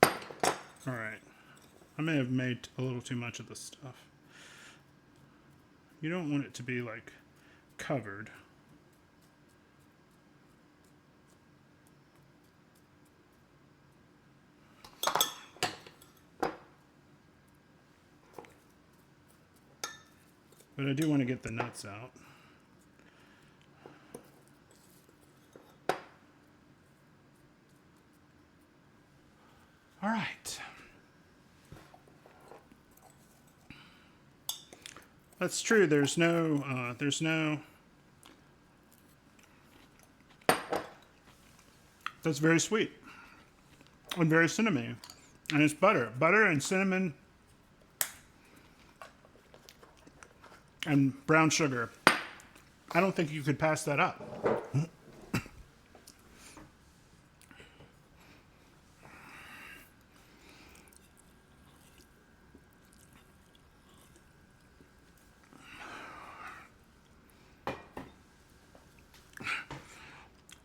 All right. I may have made a little too much of this stuff. You don't want it to be like covered. But I do want to get the nuts out. All right. That's true. There's no. That's very sweet and very cinnamony, and it's butter and cinnamon. And brown sugar. I don't think you could pass that up.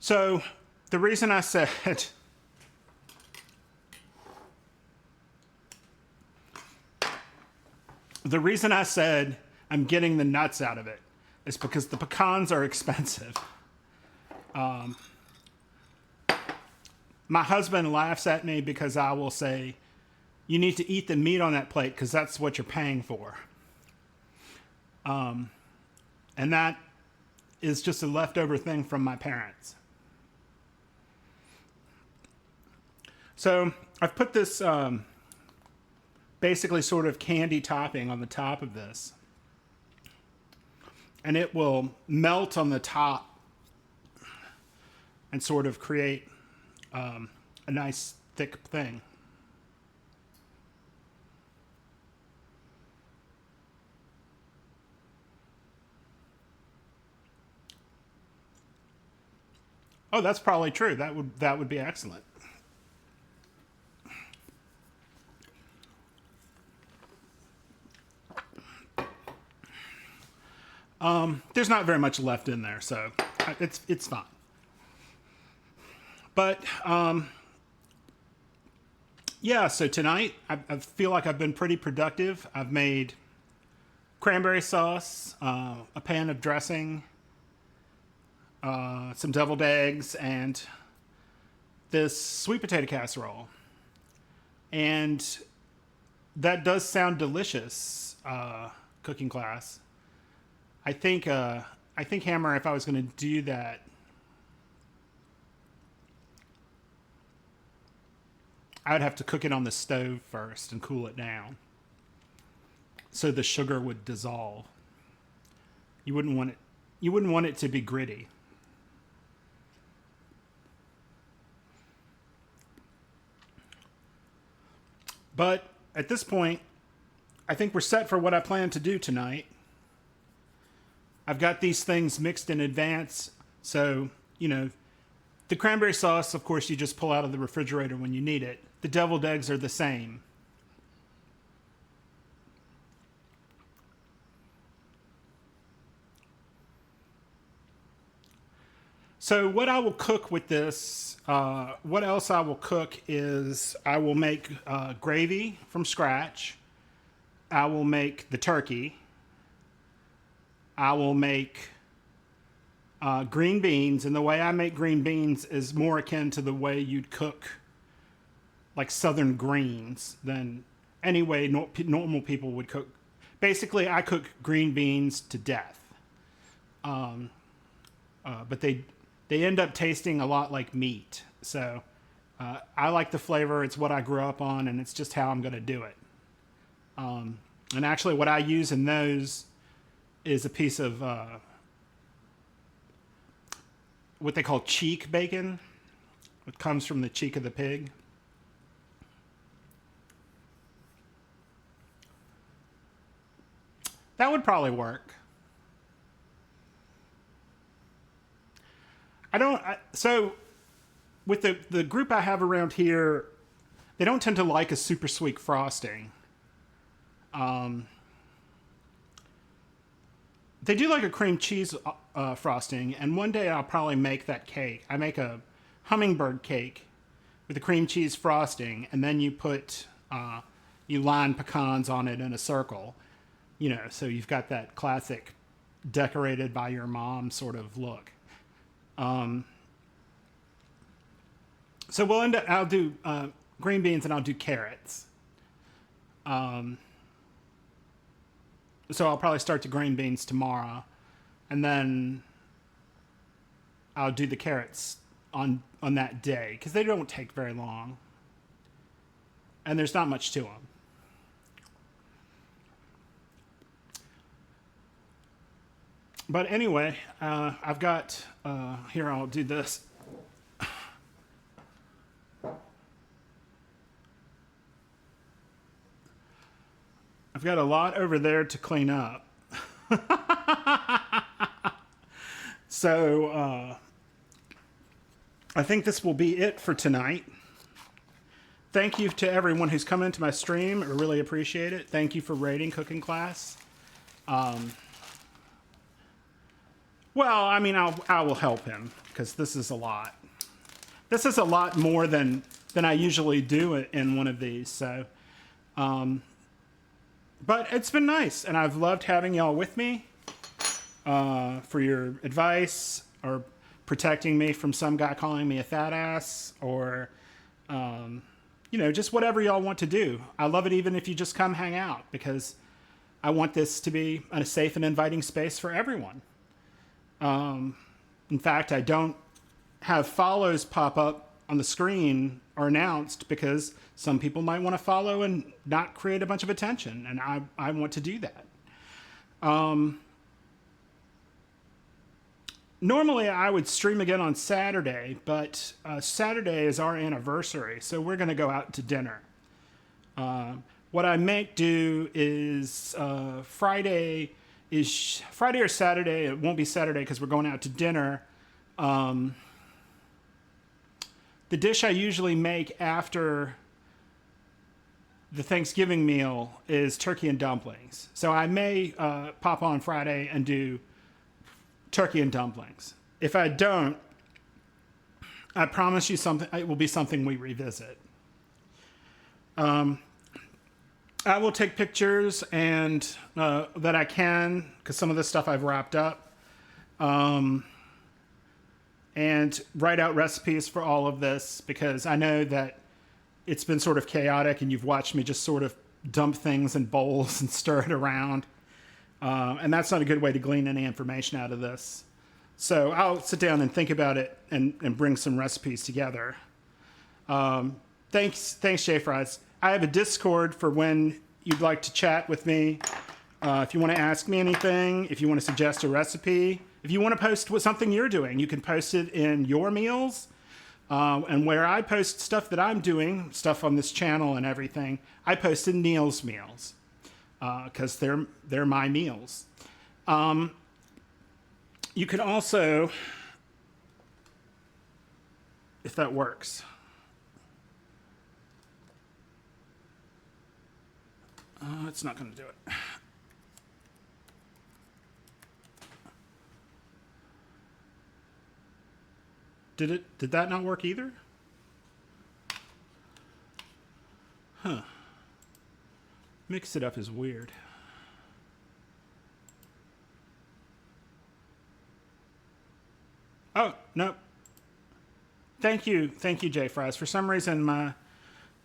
So the reason I said I'm getting the nuts out of it is because the pecans are expensive. My husband laughs at me because I will say, you need to eat the meat on that plate because that's what you're paying for. And that is just a leftover thing from my parents. So I've put this basically sort of candy topping on the top of this. And it will melt on the top and sort of create a nice thick thing. Oh, that's probably true. That would be excellent. There's not very much left in there, so it's fine. But yeah, so tonight I feel like I've been pretty productive. I've made cranberry sauce, a pan of dressing, some deviled eggs, and this sweet potato casserole. And that does sound delicious, cooking class. I think Hammer, if I was going to do that, I would have to cook it on the stove first and cool it down, so the sugar would dissolve. You wouldn't want it. You wouldn't want it to be gritty. But at this point, I think we're set for what I plan to do tonight. I've got these things mixed in advance, so, the cranberry sauce, of course, you just pull out of the refrigerator when you need it. The deviled eggs are the same. So what I will cook with this, what else I will cook is I will make gravy from scratch. I will make the turkey. I will make green beans, and the way I make green beans is more akin to the way you'd cook like southern greens than any way normal people would cook. Basically, I cook green beans to death, but they end up tasting a lot like meat. So I like the flavor. It's what I grew up on, and it's just how I'm going to do it. And actually, what I use in those is a piece of what they call cheek bacon. It comes from the cheek of the pig. That would probably work. So with the group I have around here, they don't tend to like a super sweet frosting. They do like a cream cheese frosting, and one day I'll probably make that cake. I make a hummingbird cake with a cream cheese frosting, and then you put you line pecans on it in a circle, so you've got that classic decorated by your mom sort of look. So I'll do green beans, and I'll do carrots. So I'll probably start the green beans tomorrow, and then I'll do the carrots on that day, because they don't take very long, and there's not much to them. But anyway, I've got here. I'll do this. I've got a lot over there to clean up. So I think this will be it for tonight. Thank you to everyone who's come into my stream. I really appreciate it. Thank you for rating Cooking Class. Well, I mean, I will help him, because this is a lot. This is a lot more than I usually do in one of these. So, but it's been nice, and I've loved having y'all with me for your advice, or protecting me from some guy calling me a fat ass, or just whatever y'all want to do. I love it even if you just come hang out, because I want this to be a safe and inviting space for everyone. In fact, I don't have follows pop up on the screen or announced, because some people might want to follow and not create a bunch of attention, and I want to do that. Normally I would stream again on Saturday, but Saturday is our anniversary, so we're going to go out to dinner. What I may do is Friday or Saturday. It won't be Saturday because we're going out to dinner. The dish I usually make after the Thanksgiving meal is turkey and dumplings. So I may pop on Friday and do turkey and dumplings. If I don't, I promise you it will be something we revisit. I will take pictures and that I can, because some of this stuff I've wrapped up, and write out recipes for all of this, because I know that it's been sort of chaotic, and you've watched me just sort of dump things in bowls and stir it around. And that's not a good way to glean any information out of this. So I'll sit down and think about it and bring some recipes together. Thanks, Jay Fries. I have a Discord for when you'd like to chat with me. If you want to ask me anything, if you want to suggest a recipe, if you want to post something you're doing, you can post it in your meals. And where I post stuff that I'm doing, stuff on this channel and everything, I post in Neil's meals because they're my meals. You could also, if that works. It's not going to do it. Did that not work either? Huh. Mix it up is weird. Oh, no. Thank you, Jay Fries. For some reason, my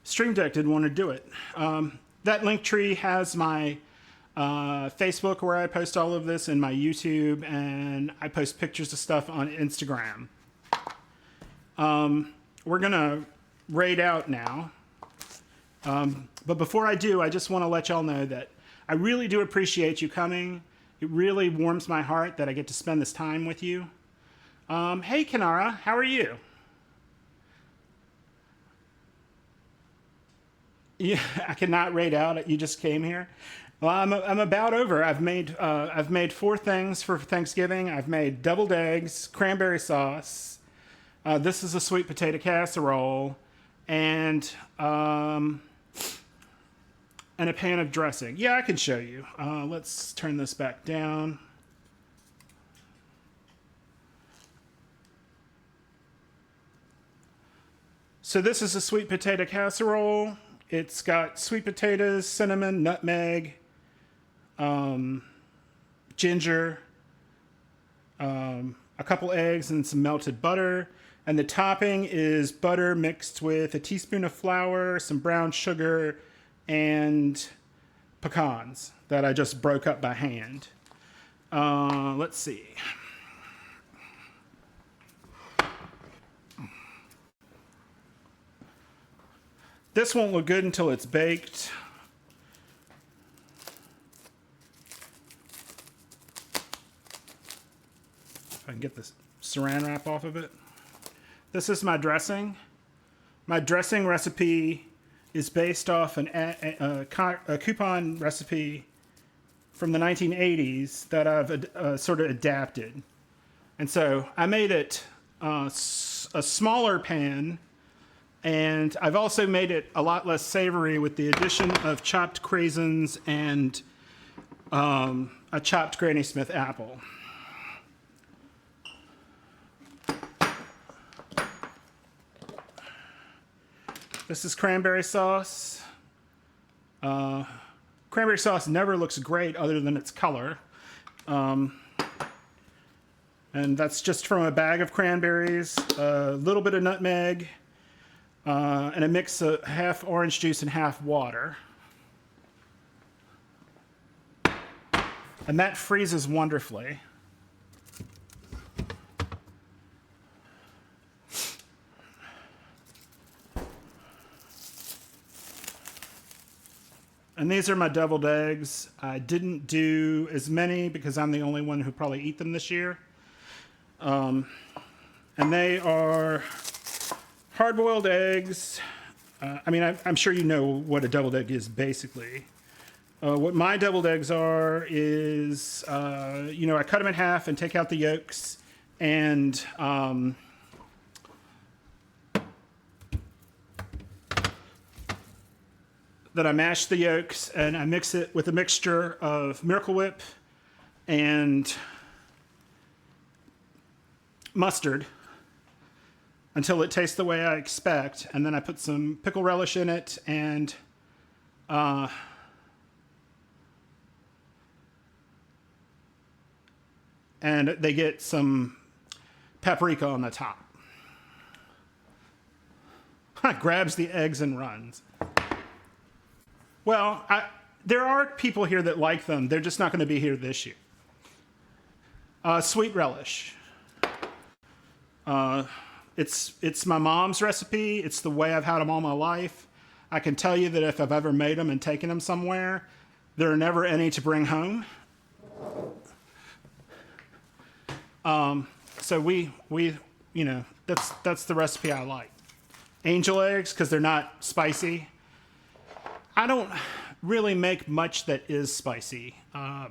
Stream Deck didn't want to do it. That link tree has my Facebook where I post all of this, and my YouTube, and I post pictures of stuff on Instagram. We're going to raid out now. But before I do, I just want to let y'all know that I really do appreciate you coming. It really warms my heart that I get to spend this time with you. Hey, Kanara, how are you? Yeah, I cannot raid out. You just came here. Well, I'm about over. I've made 4 things for Thanksgiving. I've made deviled eggs, cranberry sauce. This is a sweet potato casserole, and a pan of dressing. Yeah, I can show you. Let's turn this back down. So this is a sweet potato casserole. It's got sweet potatoes, cinnamon, nutmeg, ginger, a couple eggs, and some melted butter. And the topping is butter mixed with a teaspoon of flour, some brown sugar, and pecans that I just broke up by hand. Let's see. This won't look good until it's baked. If I can get this saran wrap off of it. This is my dressing. My dressing recipe is based off a coupon recipe from the 1980s that I've sort of adapted. And so I made it a smaller pan, and I've also made it a lot less savory with the addition of chopped craisins and a chopped Granny Smith apple. This is cranberry sauce. Cranberry sauce never looks great other than its color. And that's just from a bag of cranberries, a little bit of nutmeg, and a mix of half orange juice and half water. And that freezes wonderfully. And these are my deviled eggs. I didn't do as many because I'm the only one who probably eat them this year. And they are hard-boiled eggs. I'm sure you know what a deviled egg is, basically. What my deviled eggs are is, I cut them in half and take out the yolks, and then I mash the yolks and I mix it with a mixture of Miracle Whip and mustard until it tastes the way I expect. And then I put some pickle relish in it, and they get some paprika on the top. Grabs the eggs and runs. Well, there are people here that like them. They're just not going to be here this year. Sweet relish. It's my mom's recipe. It's the way I've had them all my life. I can tell you that if I've ever made them and taken them somewhere, there are never any to bring home. So we that's the recipe I like. Angel eggs because they're not spicy. I don't really make much that is spicy. I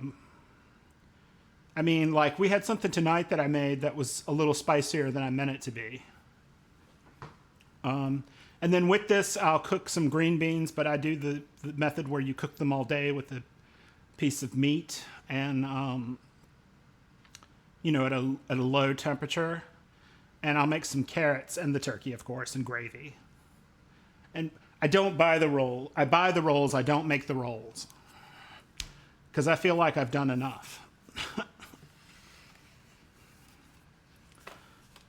mean, like we had something tonight that I made that was a little spicier than I meant it to be. And then with this, I'll cook some green beans, but I do the method where you cook them all day with a piece of meat and, at a low temperature. And I'll make some carrots and the turkey, of course, and gravy. And I don't buy the roll. I buy the rolls. I don't make the rolls because I feel like I've done enough.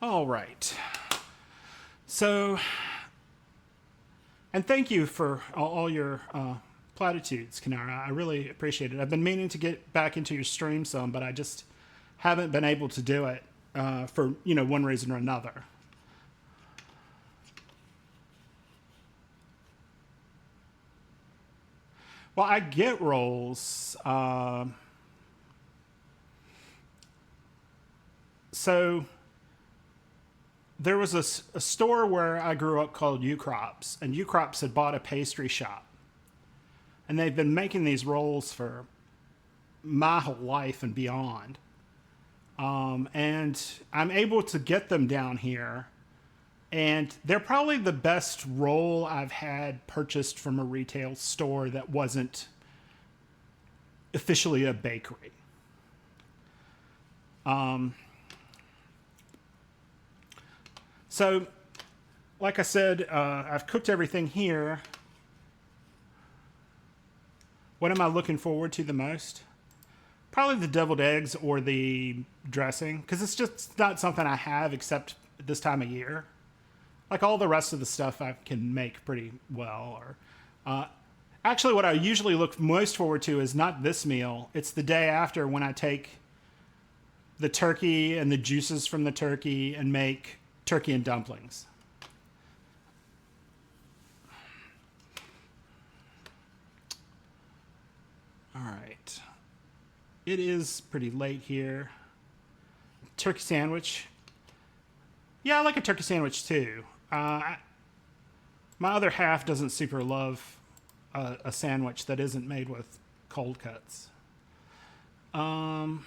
All right. So, and thank you for all your platitudes, Kanara. I really appreciate it. I've been meaning to get back into your stream some, but I just haven't been able to do it for one reason or another. Well, I get rolls. So there was a store where I grew up called U-Crops, and U-Crops had bought a pastry shop. And they've been making these rolls for my whole life and beyond. And I'm able to get them down here. And they're probably the best roll I've had purchased from a retail store that wasn't officially a bakery. So, like I said, I've cooked everything here. What am I looking forward to the most? Probably the deviled eggs or the dressing, because it's just not something I have except this time of year. Like all the rest of the stuff I can make pretty well. Or actually, what I usually look most forward to is not this meal. It's the day after when I take the turkey and the juices from the turkey and make turkey and dumplings. All right. It is pretty late here. Turkey sandwich. Yeah, I like a turkey sandwich too. My other half doesn't super love a sandwich that isn't made with cold cuts. A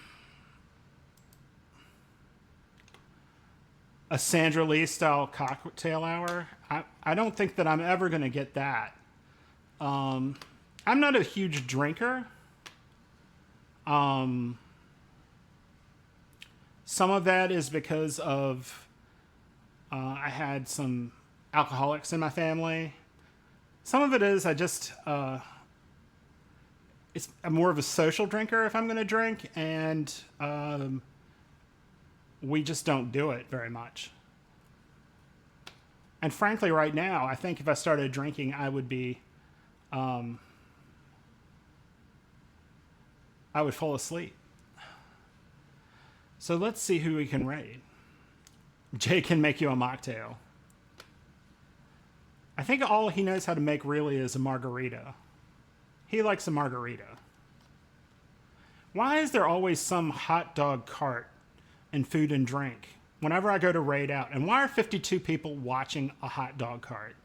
Sandra Lee style cocktail hour. I don't think that I'm ever going to get that. I'm not a huge drinker. Some of that is because of I had some alcoholics in my family. Some of it is I'm more of a social drinker if I'm going to drink, and we just don't do it very much. And frankly, right now, I think if I started drinking, I would be, I would fall asleep. So let's see who we can raid. Jay can make you a mocktail. I think all he knows how to make really is a margarita. He likes a margarita. Why is there always some hot dog cart in food and drink whenever I go to raid out? And why are 52 people watching a hot dog cart?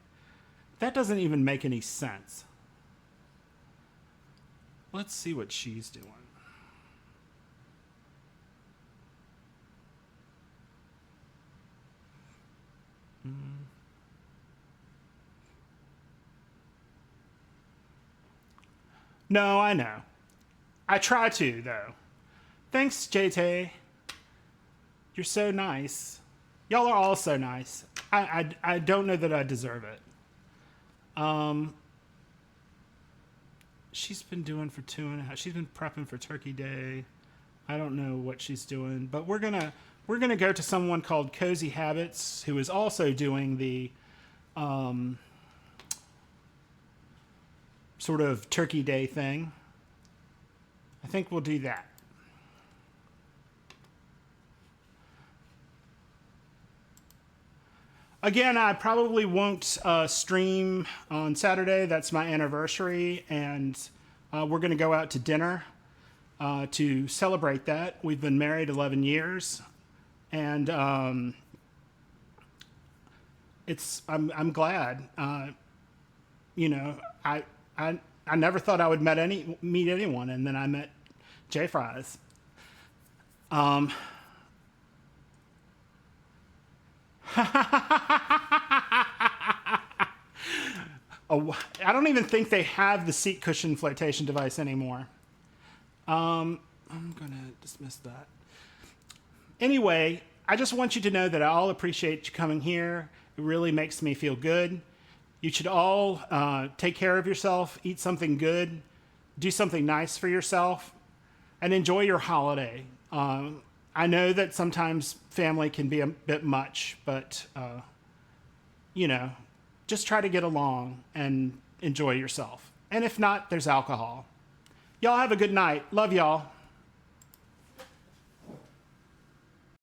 That doesn't even make any sense. Let's see what she's doing. No, I know. I try to, though. Thanks, JT. You're so nice. Y'all are all so nice. I don't know that I deserve it. She's been doing for 2.5. She's been prepping for Turkey Day. I don't know what she's doing, but we're gonna go to someone called Cozy Habits, who is also doing the sort sort of Turkey Day thing. I think we'll do that. Again, I probably won't stream on Saturday. That's my anniversary, and we're going to go out to dinner to celebrate that. We've been married 11 years, and I'm glad. You know, I never thought I would meet anyone, and then I met J Fries. Oh, I don't even think they have the seat cushion flotation device anymore. I'm going to dismiss that. Anyway, I just want you to know that I'll appreciate you coming here. It really makes me feel good. You should all take care of yourself, eat something good, do something nice for yourself, and enjoy your holiday. I know that sometimes family can be a bit much, but, you know, just try to get along and enjoy yourself. And if not, there's alcohol. Y'all have a good night. Love y'all.